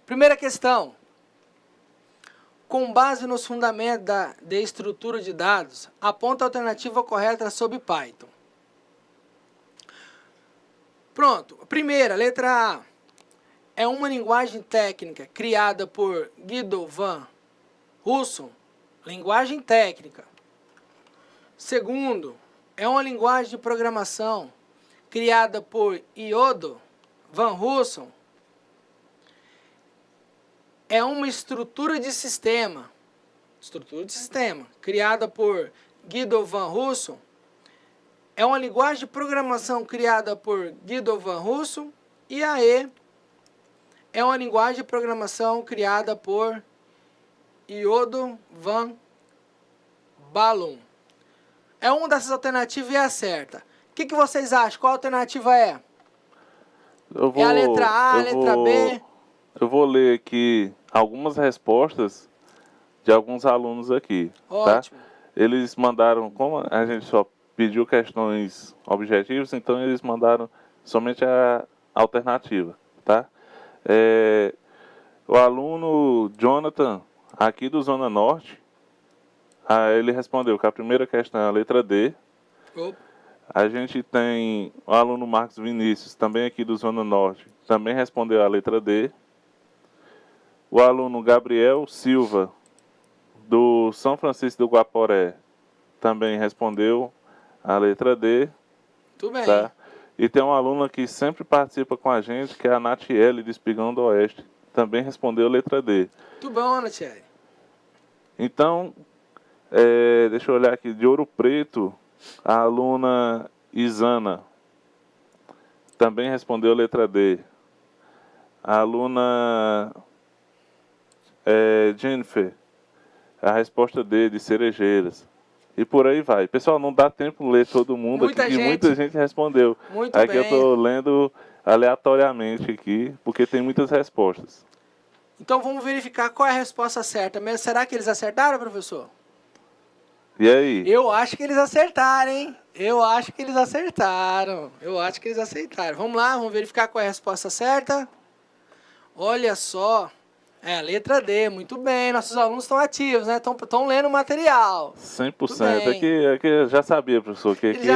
Primeira questão. Com base nos fundamentos de estrutura de dados, aponta a alternativa correta sobre Python. Pronto. Primeira, letra A. É uma linguagem técnica criada por Guido van Rossum. Linguagem técnica. Segundo, é uma linguagem de programação criada por Iodo van Rossum. É uma estrutura de sistema criada por Guido van Rossum. É uma linguagem de programação criada por Guido van Rossum. E a E é uma linguagem de programação criada por Iodo van Balloon. É uma dessas alternativas e é a certa. O que vocês acham? Qual alternativa é? É a letra A, a letra B? Eu vou ler aqui algumas respostas de alguns alunos aqui. Ótimo. Tá? Eles mandaram, como a gente só pediu questões objetivas, então eles mandaram somente a alternativa. Tá? O aluno Jonathan, aqui do Zona Norte, ele respondeu que a primeira questão é a letra D. Opa. A gente tem o aluno Marcos Vinícius, também aqui do Zona Norte, também respondeu a letra D. O aluno Gabriel Silva, do São Francisco do Guaporé, também respondeu a letra D. Tudo bem. Tá? E tem um aluno que sempre participa com a gente, que é a Natiele, do Espigão do Oeste, também respondeu a letra D. Tudo bom, Natiele. Então, deixa eu olhar aqui, de Ouro Preto, a aluna Isana também respondeu a letra D. A aluna Jennifer, a resposta D, de Cerejeiras. E por aí vai. Pessoal, não dá tempo de ler todo mundo aqui, que muita gente respondeu. Muito aqui bem. eu estou lendo aleatoriamente aqui, porque tem muitas respostas. Então vamos verificar qual é a resposta certa. Mas será que eles acertaram, professor? E aí? Eu acho que eles acertaram, hein? Eu acho que eles acertaram. Vamos lá, vamos verificar qual é a resposta certa. Olha só. É a letra D, muito bem. Nossos alunos estão ativos, né? Estão lendo o material. 100%. Aqui eu já sabia, professor, que aqui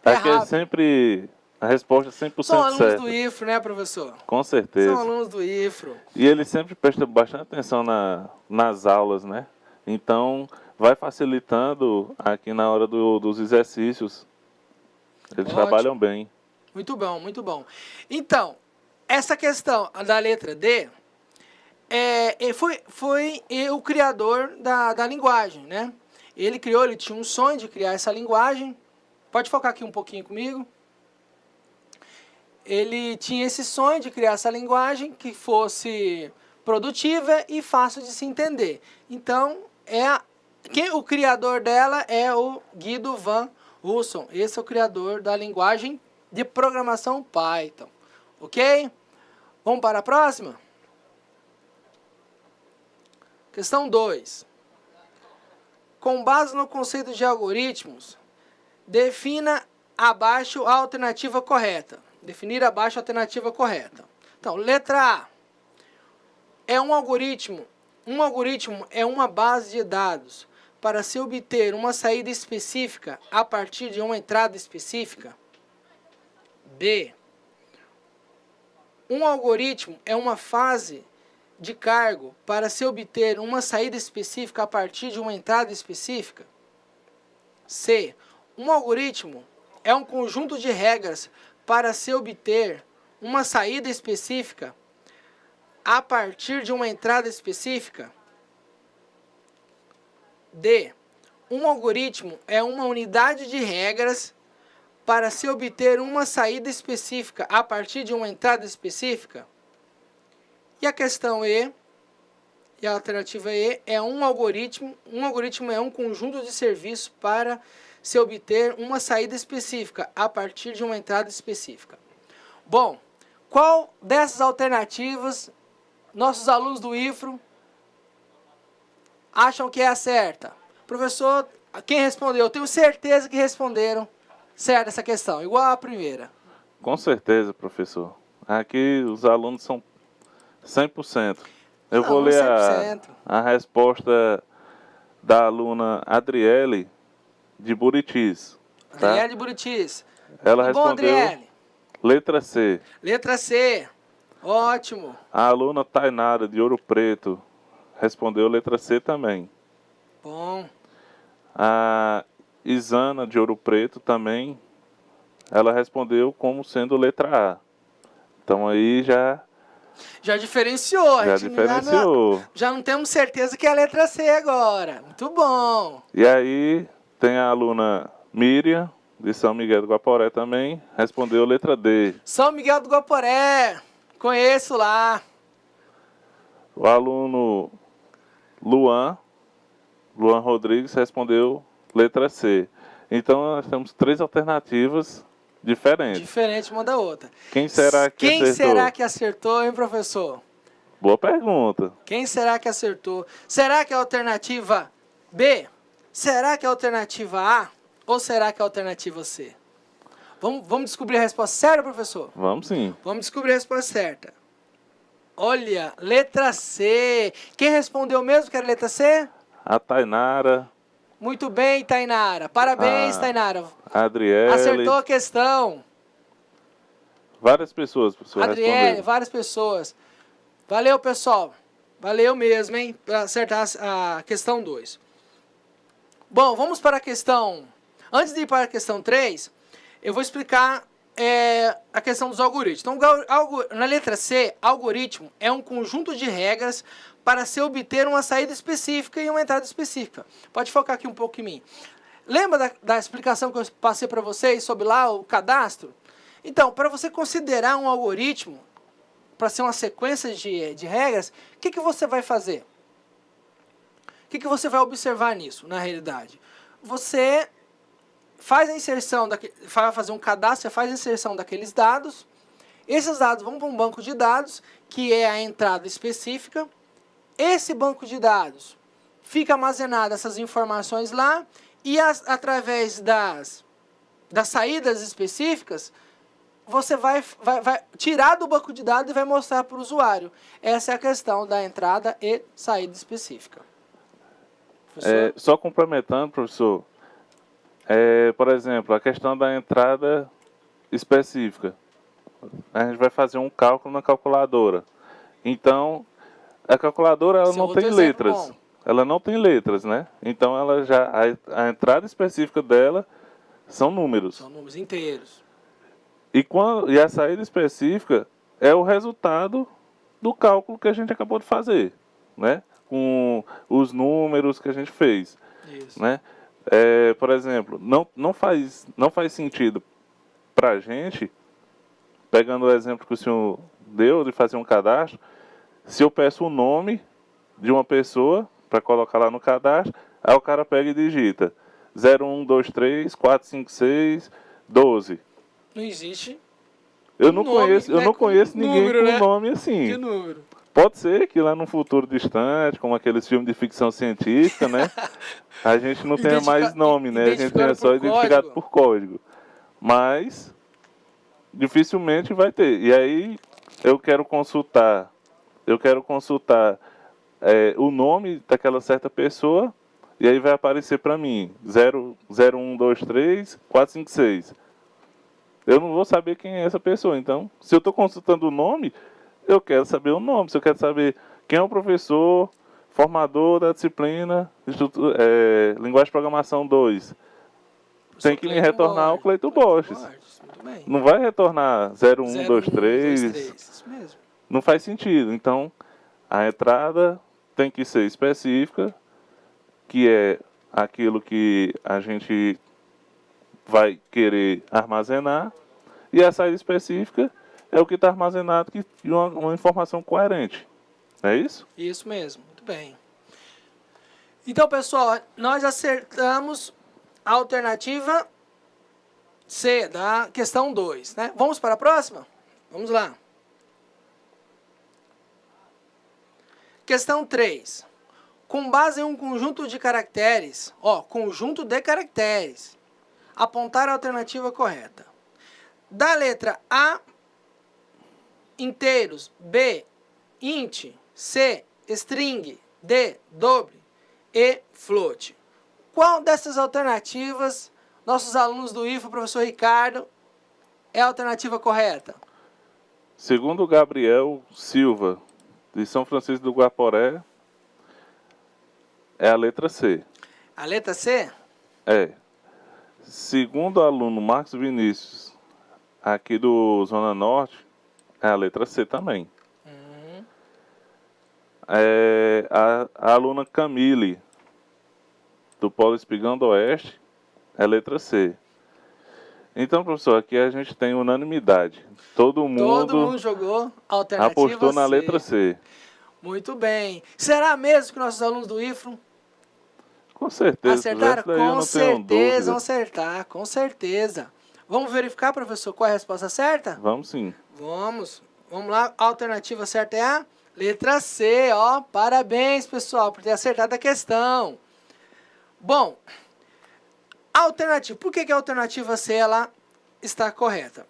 Aqui é sempre a resposta 100% São alunos certa. do IFRO, né, professor? Com certeza. São alunos do IFRO. E ele sempre presta bastante atenção nas aulas, né? Então, vai facilitando aqui na hora dos exercícios. Eles trabalham bem. Muito bom, muito bom. Então, essa questão da letra D, foi o criador da linguagem, né? Ele tinha um sonho de criar essa linguagem Pode focar aqui um pouquinho comigo. Ele tinha esse sonho de criar essa linguagem que fosse produtiva e fácil de se entender. Então, o criador dela é o Guido van Rossum. Esse é o criador da linguagem de programação Python. Ok? Vamos para a próxima? Questão 2. Com base no conceito de algoritmos, defina abaixo a alternativa correta. Definir abaixo a alternativa correta. Então, letra A. É um algoritmo. Um algoritmo é uma base de dados para se obter uma saída específica a partir de uma entrada específica. B. Um algoritmo é uma fase de cargo para se obter uma saída específica a partir de uma entrada específica. C. Um algoritmo é um conjunto de regras para se obter uma saída específica a partir de uma entrada específica. D. Um algoritmo é uma unidade de regras para se obter uma saída específica a partir de uma entrada específica. E a questão E, e a alternativa E, é um algoritmo. Um algoritmo é um conjunto de serviços para se obter uma saída específica a partir de uma entrada específica. Bom, qual dessas alternativas nossos alunos do IFRO acham que é a certa? Professor, quem respondeu? Eu tenho certeza que responderam certo essa questão, igual a primeira. Com certeza, professor. Aqui os alunos são 100%. Eu vou ler 100%. a resposta da aluna Adriele de Buritis. Tá? Adriele de Buritis. Ela Bom, respondeu Adriele. letra C. Letra C. Ótimo. A aluna Tainara de Ouro Preto respondeu letra C também. Bom. A Isana de Ouro Preto também, ela respondeu como sendo letra A. Então aí já diferenciou. Já diferenciou. Já não temos certeza que é a letra C agora. Muito bom. E aí tem a aluna Miriam, de São Miguel do Guaporé também, respondeu letra D. São Miguel do Guaporé. Conheço lá. O aluno Luan Rodrigues respondeu letra C. Então nós temos 3 alternativas diferentes. Diferente uma da outra. Quem será que Quem acertou? será que acertou, hein, professor? Boa pergunta. Quem será que acertou? Será que é a alternativa B? Será que é a alternativa A? Ou será que é a alternativa C? Vamos descobrir a resposta certa, professor? Vamos sim. Vamos descobrir a resposta certa. Olha, letra C. Quem respondeu mesmo que era letra C? A Tainara. Muito bem, Tainara. Parabéns, Tainara. A Adriele. Acertou a questão. Várias pessoas, professor, Adriele, responderam. várias pessoas. Valeu, pessoal. Valeu mesmo, hein, para acertar a questão 2. Bom, vamos para a questão... Antes de ir para a questão 3, eu vou explicar a questão dos algoritmos. Então, na letra C, algoritmo é um conjunto de regras para se obter uma saída específica e uma entrada específica. Pode focar aqui um pouco em mim. Lembra da explicação que eu passei para vocês sobre lá o cadastro? Então, para você considerar um algoritmo, para ser uma sequência de regras, o que você vai fazer? O que você vai observar nisso, na realidade? Você faz a inserção, vai fazer um cadastro, você faz a inserção daqueles dados, esses dados vão para um banco de dados, que é a entrada específica. Esse banco de dados fica armazenado essas informações lá, e através das saídas específicas, você vai tirar do banco de dados e vai mostrar para o usuário. Essa é a questão da entrada e saída específica. Só complementando, professor, por exemplo, a questão da entrada específica. A gente vai fazer um cálculo na calculadora. Então, a calculadora ela não tem letras. Ela não tem letras, né? Então, ela a entrada específica dela são números. São números inteiros. E a saída específica é o resultado do cálculo que a gente acabou de fazer, né? Com os números que a gente fez. Isso. Né? Por exemplo, não faz sentido para a gente, pegando o exemplo que o senhor deu de fazer um cadastro, se eu peço o nome de uma pessoa para colocar lá no cadastro, aí o cara pega e digita 0123 456 12. Não existe Eu não nome, conheço, eu né, não conheço ninguém número, com né? nome assim. de número. Pode ser que lá no futuro distante, como aqueles filmes de ficção científica, né? A gente não tenha mais nome, né? A gente tenha só identificado por código. Mas dificilmente vai ter. E aí eu quero consultar o nome daquela certa pessoa e aí vai aparecer para mim 0123 456. Eu não vou saber quem é essa pessoa. Então, se eu estou consultando o nome, eu quero saber o nome. Se eu quero saber quem é o professor, formador da disciplina, Linguagem de Programação 2, tem que me retornar o Cleiton Borges. Não vai retornar 0123. Isso mesmo. Não faz sentido. Então, a entrada tem que ser específica, que é aquilo que a gente vai querer armazenar, e a saída específica é o que está armazenado e uma informação coerente. Não é isso? Isso mesmo, muito bem. Então, pessoal, nós acertamos a alternativa C da questão 2, né? Vamos para a próxima? Vamos lá. Questão 3. Com base em um conjunto de caracteres, conjunto de caracteres, apontar a alternativa correta. Da letra A, inteiros, B, int, C, string, D, doble, E, float. Qual dessas alternativas, nossos alunos do IFA, professor Ricardo, é a alternativa correta? Segundo o Gabriel Silva, de São Francisco do Guaporé, é a letra C. A letra C? É. Segundo o aluno Marcos Vinícius, aqui do Zona Norte, é a letra C também. A aluna Camille, do Polo Espigão do Oeste, é a letra C. Então, professor, aqui a gente tem unanimidade. Todo mundo jogou a alternativa apostou na C. letra C. Muito bem. Será mesmo que nossos alunos do IFRO Com certeza. acertaram? Com certeza, vão acertar, com certeza. Vamos verificar, professor, qual é a resposta certa? Vamos sim. Vamos lá. A alternativa certa é a letra C, Parabéns, pessoal, por ter acertado a questão. Bom, a alternativa. Por que a alternativa C ela está correta?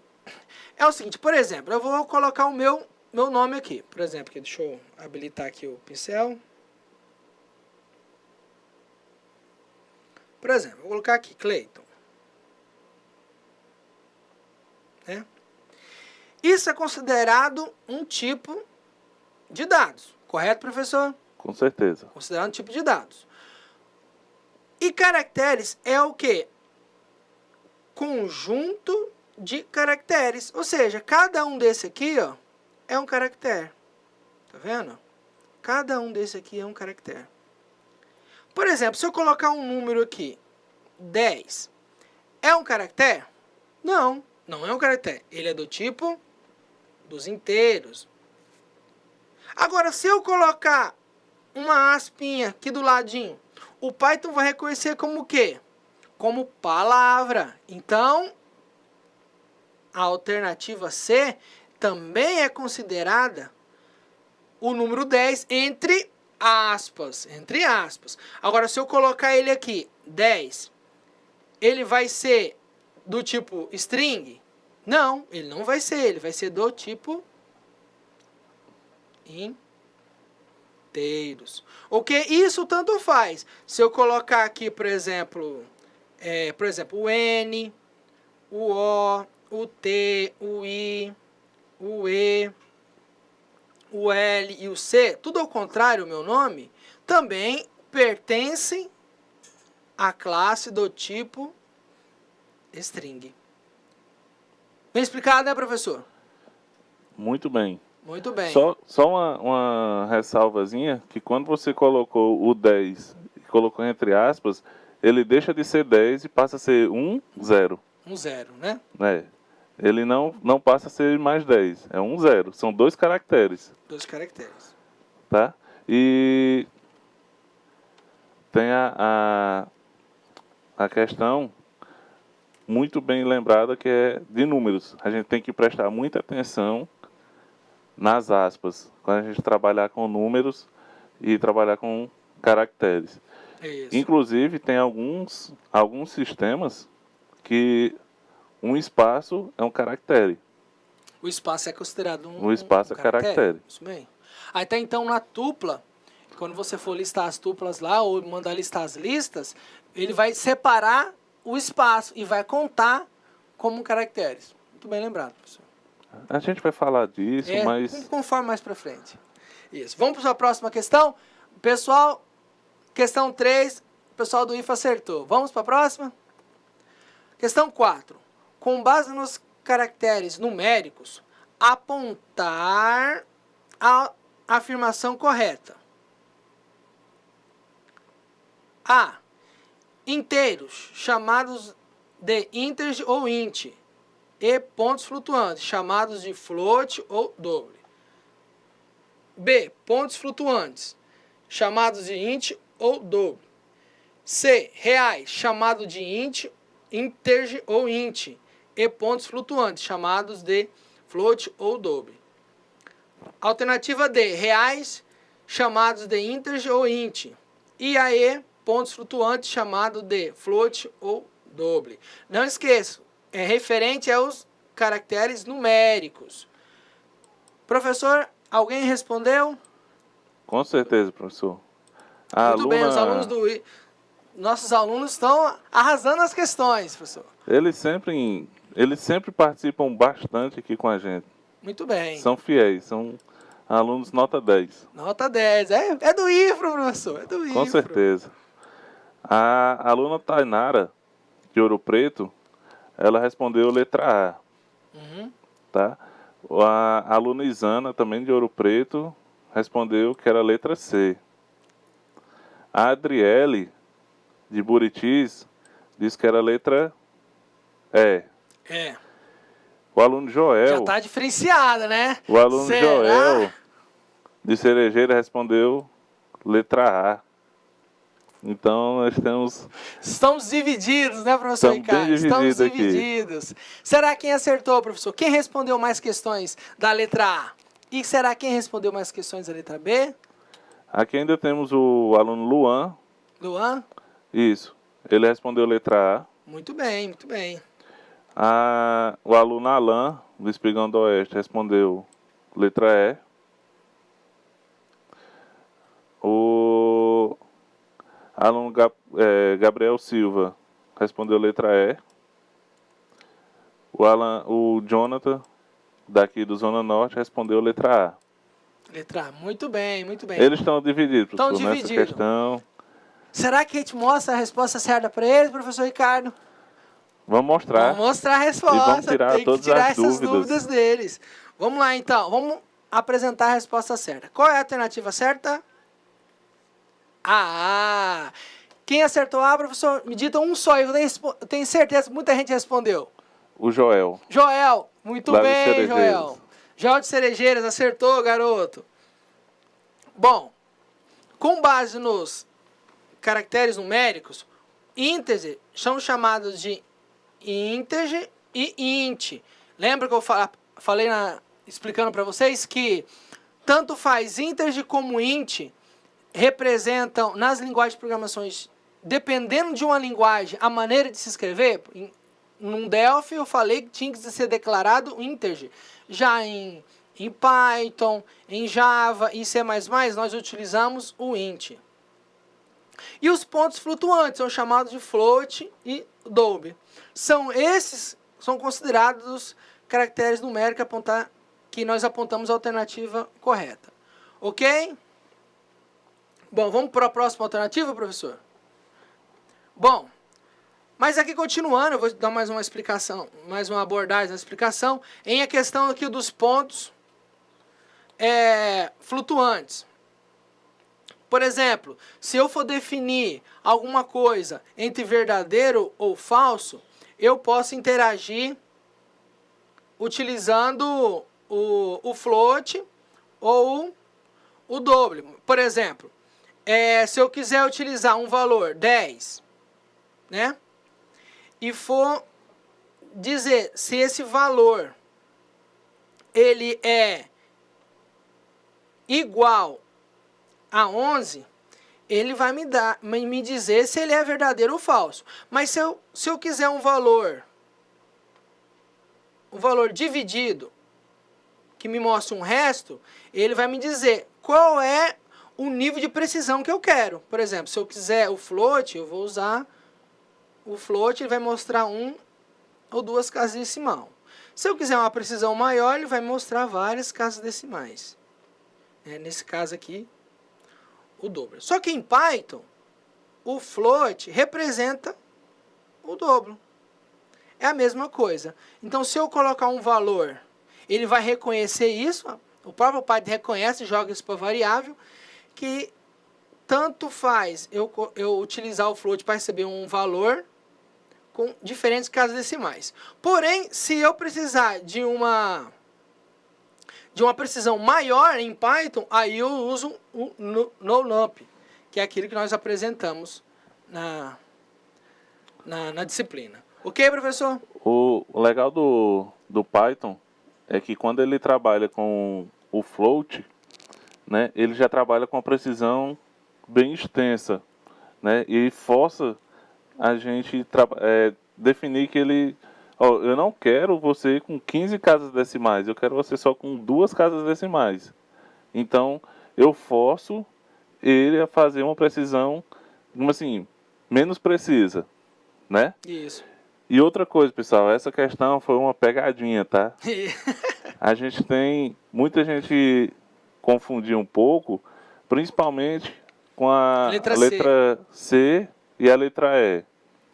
É o seguinte, por exemplo, eu vou colocar o meu nome aqui. Por exemplo, deixa eu habilitar aqui o pincel. Por exemplo, vou colocar aqui, Cleiton. Isso é considerado um tipo de dados, correto, professor? Com certeza. Considerado um tipo de dados. E caracteres é o quê? Conjunto de caracteres. Ou seja, cada um desse aqui, é um caractere. Tá vendo? Cada um desse aqui é um caractere. Por exemplo, se eu colocar um número aqui, 10, é um caractere? Não, não é um caractere. Ele é do tipo dos inteiros. Agora, se eu colocar uma aspinha aqui do ladinho, o Python vai reconhecer como o quê? Como palavra. Então, a alternativa C também é considerada o número 10 entre aspas. Entre aspas. Agora, se eu colocar ele aqui, 10, ele vai ser do tipo string? Não, ele não vai ser. Ele vai ser do tipo inteiros. Ok? Isso tanto faz. Se eu colocar aqui, por exemplo, o N, o O, o T, o I, o E, o L e o C, tudo ao contrário, o meu nome, também pertencem à classe do tipo string. Bem explicado, né, professor? Muito bem. Muito bem. Só uma ressalvazinha, que quando você colocou o 10 e colocou entre aspas, ele deixa de ser 10 e passa a ser 1, 0. 1, 0, né? Ele não passa a ser mais 10, é 1, 0. São 2 caracteres. 2 caracteres. Tá? E tem a questão muito bem lembrada que é de números. A gente tem que prestar muita atenção nas aspas, quando a gente trabalhar com números e trabalhar com caracteres. Isso. Inclusive, tem alguns sistemas que um espaço é um caractere. O espaço é considerado O espaço é caractere. Isso bem. Até então, na tupla, quando você for listar as tuplas lá, ou mandar listar as listas, ele vai separar o espaço e vai contar como caracteres. Muito bem lembrado, professor. A gente vai falar disso, mas... Conforme mais pra frente. Isso. Vamos para a próxima questão. Pessoal, questão 3, o pessoal do IFA acertou. Vamos para a próxima? Questão 4. Com base nos caracteres numéricos, apontar a afirmação correta. A. Inteiros, chamados de integer ou int, e pontos flutuantes, chamados de float ou double. B. Pontos flutuantes, chamados de int ou double. C. Reais, chamado de int, integer ou int, e pontos flutuantes, chamados de float ou double. Alternativa D. Reais, chamados de integer ou int. E a E. Pontos flutuantes, chamado de float ou double. Não esqueça, é referente aos caracteres numéricos. Professor, alguém respondeu? Com certeza, professor. Muito bem, os alunos nossos alunos estão arrasando as questões, professor. Eles sempre participam bastante aqui com a gente. Muito bem. São fiéis, são alunos nota 10. Nota 10. É do IFRO, professor. É do IFRO. Com certeza. A aluna Tainara, de Ouro Preto, ela respondeu letra A. Uhum. Tá? A aluna Isana, também de Ouro Preto, respondeu que era letra C. A Adriele, de Buritis, disse que era letra E. É. O aluno Joel... Já está diferenciada, né? O aluno Será? Joel, de Cerejeira, respondeu letra A. Então, nós temos... Estamos divididos, né, professor Ricardo? Estamos divididos. Será quem acertou, professor? Quem respondeu mais questões da letra A? E será quem respondeu mais questões da letra B? Aqui ainda temos o aluno Luan. Luan? Isso. Ele respondeu letra A. Muito bem, muito bem. O aluno Alan, do Espigão do Oeste, respondeu letra E. O aluno Gabriel Silva respondeu letra E. O Jonathan, daqui do Zona Norte, respondeu letra A. Letra A, muito bem, muito bem. Eles estão divididos, professor, Estão nessa divididos. questão. Será que a gente mostra a resposta certa para eles, professor Ricardo? Vamos mostrar. Vamos mostrar a resposta. E vamos tirar tem que todas tirar as essas dúvidas. dúvidas deles. Vamos lá, então. Vamos apresentar a resposta certa. Qual é a alternativa certa? A. Quem acertou A, professor? Me dita um só. Eu tenho certeza que muita gente respondeu. O Joel. Joel. Muito Lá de bem, Cerejeiras. Joel. Joel de Cerejeiras. Acertou, garoto. Bom, com base nos caracteres numéricos, integer são chamados de integer e int. Lembra que eu falei explicando para vocês que tanto faz integer como int representam nas linguagens de programações, dependendo de uma linguagem, a maneira de se escrever. Num Delphi eu falei que tinha que ser declarado integer. Já em Python, em Java, em C++, nós utilizamos o int. E os pontos flutuantes são chamados de float e double. São considerados caracteres numéricos que nós apontamos a alternativa correta. Ok? Bom, vamos para a próxima alternativa, professor? Bom, mas aqui continuando, eu vou dar mais uma explicação, mais uma abordagem na explicação, em a questão aqui dos pontos flutuantes. Por exemplo, se eu for definir alguma coisa entre verdadeiro ou falso, eu posso interagir utilizando o float ou o double. Por exemplo, se eu quiser utilizar um valor 10, né? E for dizer se esse valor ele é igual a 11, ele vai me dizer se ele é verdadeiro ou falso. Mas se eu quiser um valor dividido, que me mostre um resto, ele vai me dizer qual é o nível de precisão que eu quero. Por exemplo, se eu quiser o float, eu vou usar o float, ele vai mostrar 1 ou 2 casas decimal. Se eu quiser uma precisão maior, ele vai mostrar várias casas decimais. Nesse caso aqui, o dobro. Só que em Python, o float representa o dobro. É a mesma coisa. Então, se eu colocar um valor, ele vai reconhecer isso. O próprio Python reconhece e joga isso para variável, que tanto faz eu utilizar o float para receber um valor com diferentes casas decimais. Porém, se eu precisar de uma precisão maior em Python, aí eu uso o NoNumP, que é aquilo que nós apresentamos na disciplina. Ok, professor? O legal do Python é que quando ele trabalha com o float, né, ele já trabalha com a precisão bem extensa, né, e força a gente definir que ele... eu não quero você com 15 casas decimais, eu quero você só com 2 casas decimais. Então, eu forço ele a fazer uma precisão, assim, menos precisa, né? Isso. E outra coisa, pessoal, essa questão foi uma pegadinha, tá? A gente tem... Muita gente confundiu um pouco, principalmente com a letra C e a letra E.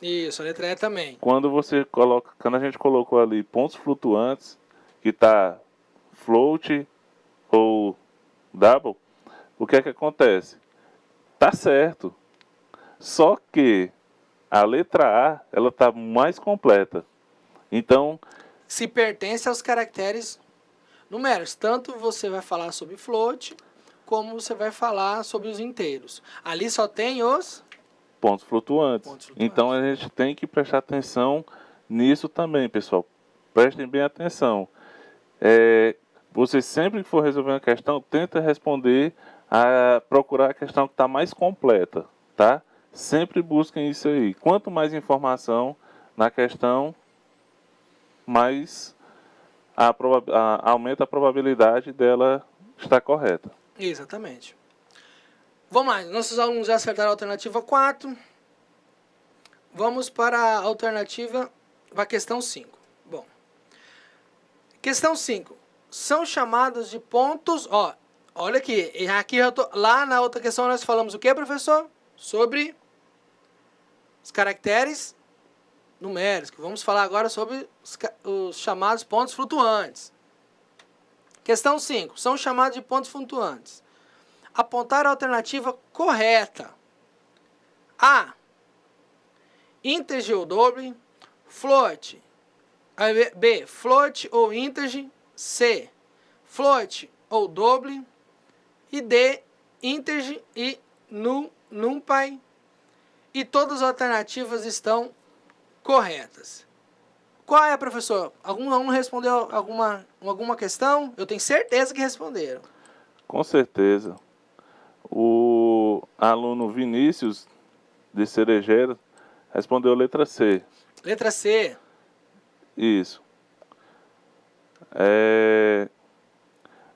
Isso, a letra E também. Quando a gente colocou ali pontos flutuantes, que tá float ou double, o que é que acontece? Tá certo. Só que a letra A, ela tá mais completa. Então, se pertence aos caracteres numéricos, tanto você vai falar sobre float, como você vai falar sobre os inteiros. Ali só tem os pontos flutuantes. Então a gente tem que prestar atenção nisso também, pessoal. Prestem bem atenção. Você sempre que for resolver uma questão, tenta responder, procurar a questão que está mais completa, tá? Sempre busquem isso aí. Quanto mais informação na questão, mais aumenta a probabilidade dela estar correta. Exatamente. Vamos lá, nossos alunos já acertaram a alternativa 4. Vamos para a alternativa, para a questão 5. Bom, questão 5. São chamados de pontos, olha aqui, lá na outra questão nós falamos o que, professor? Sobre os caracteres numéricos. Vamos falar agora sobre os chamados pontos flutuantes. Questão 5. São chamados de pontos flutuantes. Apontar a alternativa correta. A. Integer ou double. Float. B. Float ou integer. C. Float ou double. E D. Integer e NumPy. E todas as alternativas estão corretas. Qual é, professor? Algum aluno respondeu alguma questão? Eu tenho certeza que responderam. Com certeza. O aluno Vinícius, de Cerejeira, respondeu letra C. Letra C. Isso.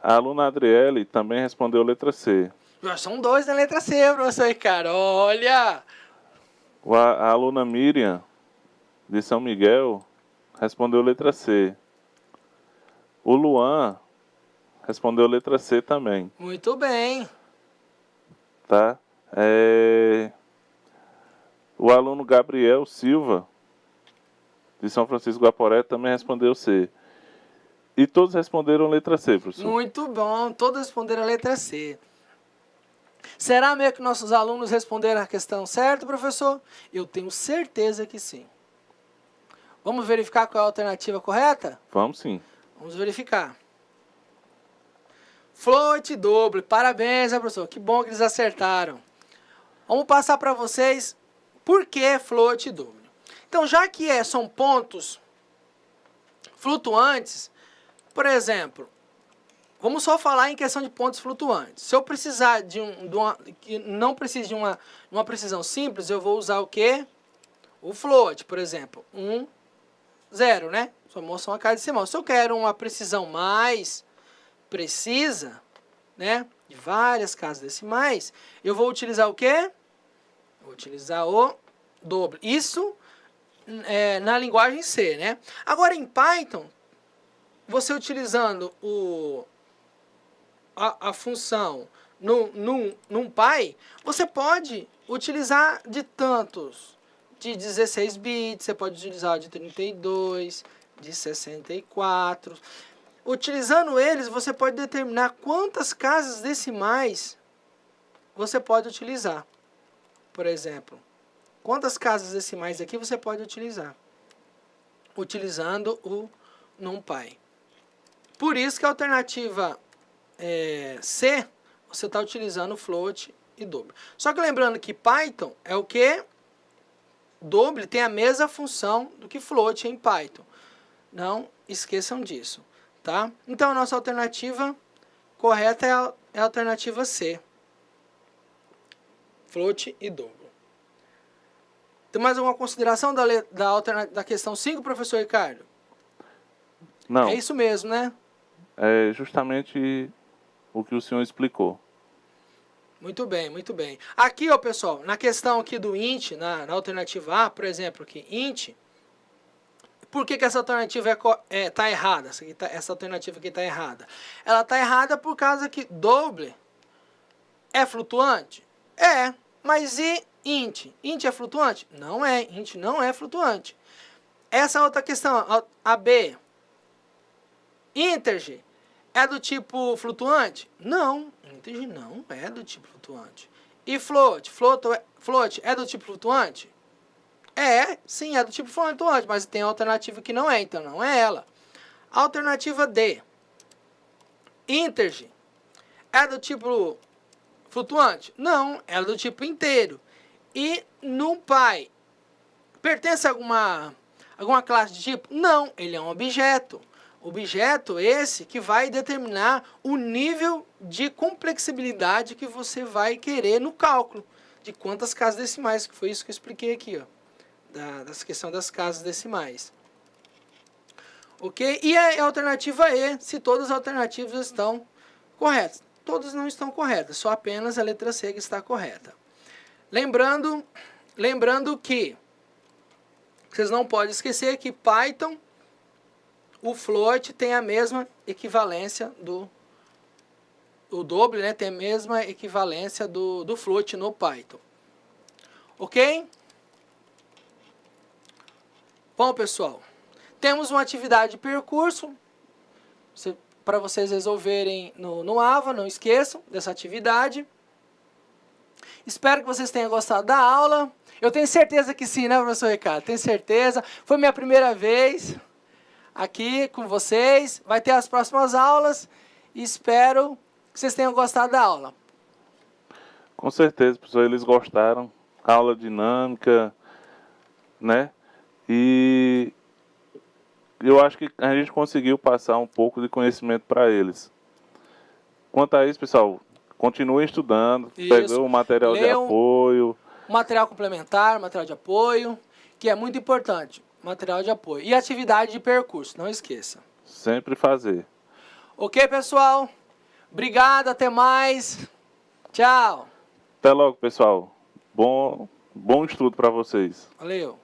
A aluna Adriele também respondeu letra C. São 2 na letra C, professor Ricardo. Olha! A aluna Miriam, de São Miguel, respondeu letra C. O Luan respondeu letra C também. Muito bem. Tá? O aluno Gabriel Silva, de São Francisco do Guaporé, também respondeu C. E todos responderam letra C, professor. Muito bom. Todos responderam a letra C. Será mesmo que nossos alunos responderam a questão certa, professor? Eu tenho certeza que sim. Vamos verificar qual é a alternativa correta? Vamos sim. Vamos verificar. Float doble. Parabéns, né, professor? Que bom que eles acertaram. Vamos passar para vocês por que float doble. Então, já que são pontos flutuantes, por exemplo, vamos só falar em questão de pontos flutuantes. Se eu precisar que não precise de uma precisão simples, eu vou usar o quê? O float, por exemplo. 1, 0, né? São uma casa decimal. Se eu quero uma precisão mais precisa, né? De várias casas decimais, eu vou utilizar o quê? Vou utilizar o doble. Isso na linguagem C, né? Agora em Python, você utilizando a função NumPy, você pode utilizar de tantos, de 16 bits, você pode utilizar de 32, de 64. Utilizando eles, você pode determinar quantas casas decimais você pode utilizar. Por exemplo, quantas casas decimais aqui você pode utilizar? Utilizando o NumPy. Por isso que a alternativa C, você está utilizando float e double. Só que lembrando que Python é o que? Double tem a mesma função do que float em Python. Não esqueçam disso. Tá? Então, a nossa alternativa correta é a alternativa C. Float e double. Tem mais alguma consideração da questão 5, professor Ricardo? Não. É isso mesmo, né? É justamente o que o senhor explicou. Muito bem, muito bem. Aqui, ó, pessoal, na questão aqui do int, na alternativa A, por exemplo, aqui, int, por que essa alternativa está errada? Essa alternativa aqui está errada. Ela está errada por causa que double é flutuante? É, mas e int? Int é flutuante? Não é, int não é flutuante. Essa outra questão, a B, integer, é do tipo flutuante? Não, integer não é do tipo flutuante. E float é do tipo flutuante? Sim, é do tipo flutuante, mas tem alternativa que não é, então não é ela. Alternativa D, integer, é do tipo flutuante? Não, é do tipo inteiro. E NumPy, pertence a alguma classe de tipo? Não, ele é um objeto. Objeto esse que vai determinar o nível de complexibilidade que você vai querer no cálculo. De quantas casas decimais, que foi isso que eu expliquei aqui, ó. Da questão das casas decimais. Ok? E a alternativa E, se todas as alternativas estão corretas. Todas não estão corretas, só apenas a letra C que está correta. Lembrando que vocês não podem esquecer que Python, o float tem a mesma equivalência o double, né, tem a mesma equivalência do float no Python. Ok? Bom, pessoal, temos uma atividade de percurso para vocês resolverem no AVA, não esqueçam dessa atividade. Espero que vocês tenham gostado da aula. Eu tenho certeza que sim, né, professor Ricardo? Tenho certeza. Foi minha primeira vez aqui com vocês. Vai ter as próximas aulas e espero que vocês tenham gostado da aula. Com certeza, professor, eles gostaram. Aula dinâmica, né? E eu acho que a gente conseguiu passar um pouco de conhecimento para eles. Quanto a isso, pessoal, continuem estudando, pegou o material de apoio. Material complementar, material de apoio, que é muito importante. Material de apoio. E atividade de percurso, não esqueça. Sempre fazer. Ok, pessoal? Obrigado, até mais. Tchau. Até logo, pessoal. Bom estudo para vocês. Valeu.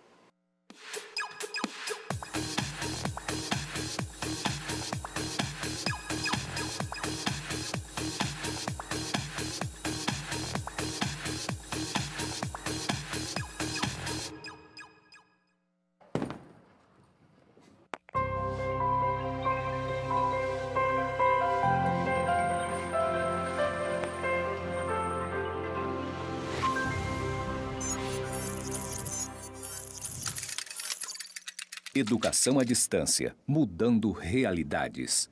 Educação à distância, mudando realidades.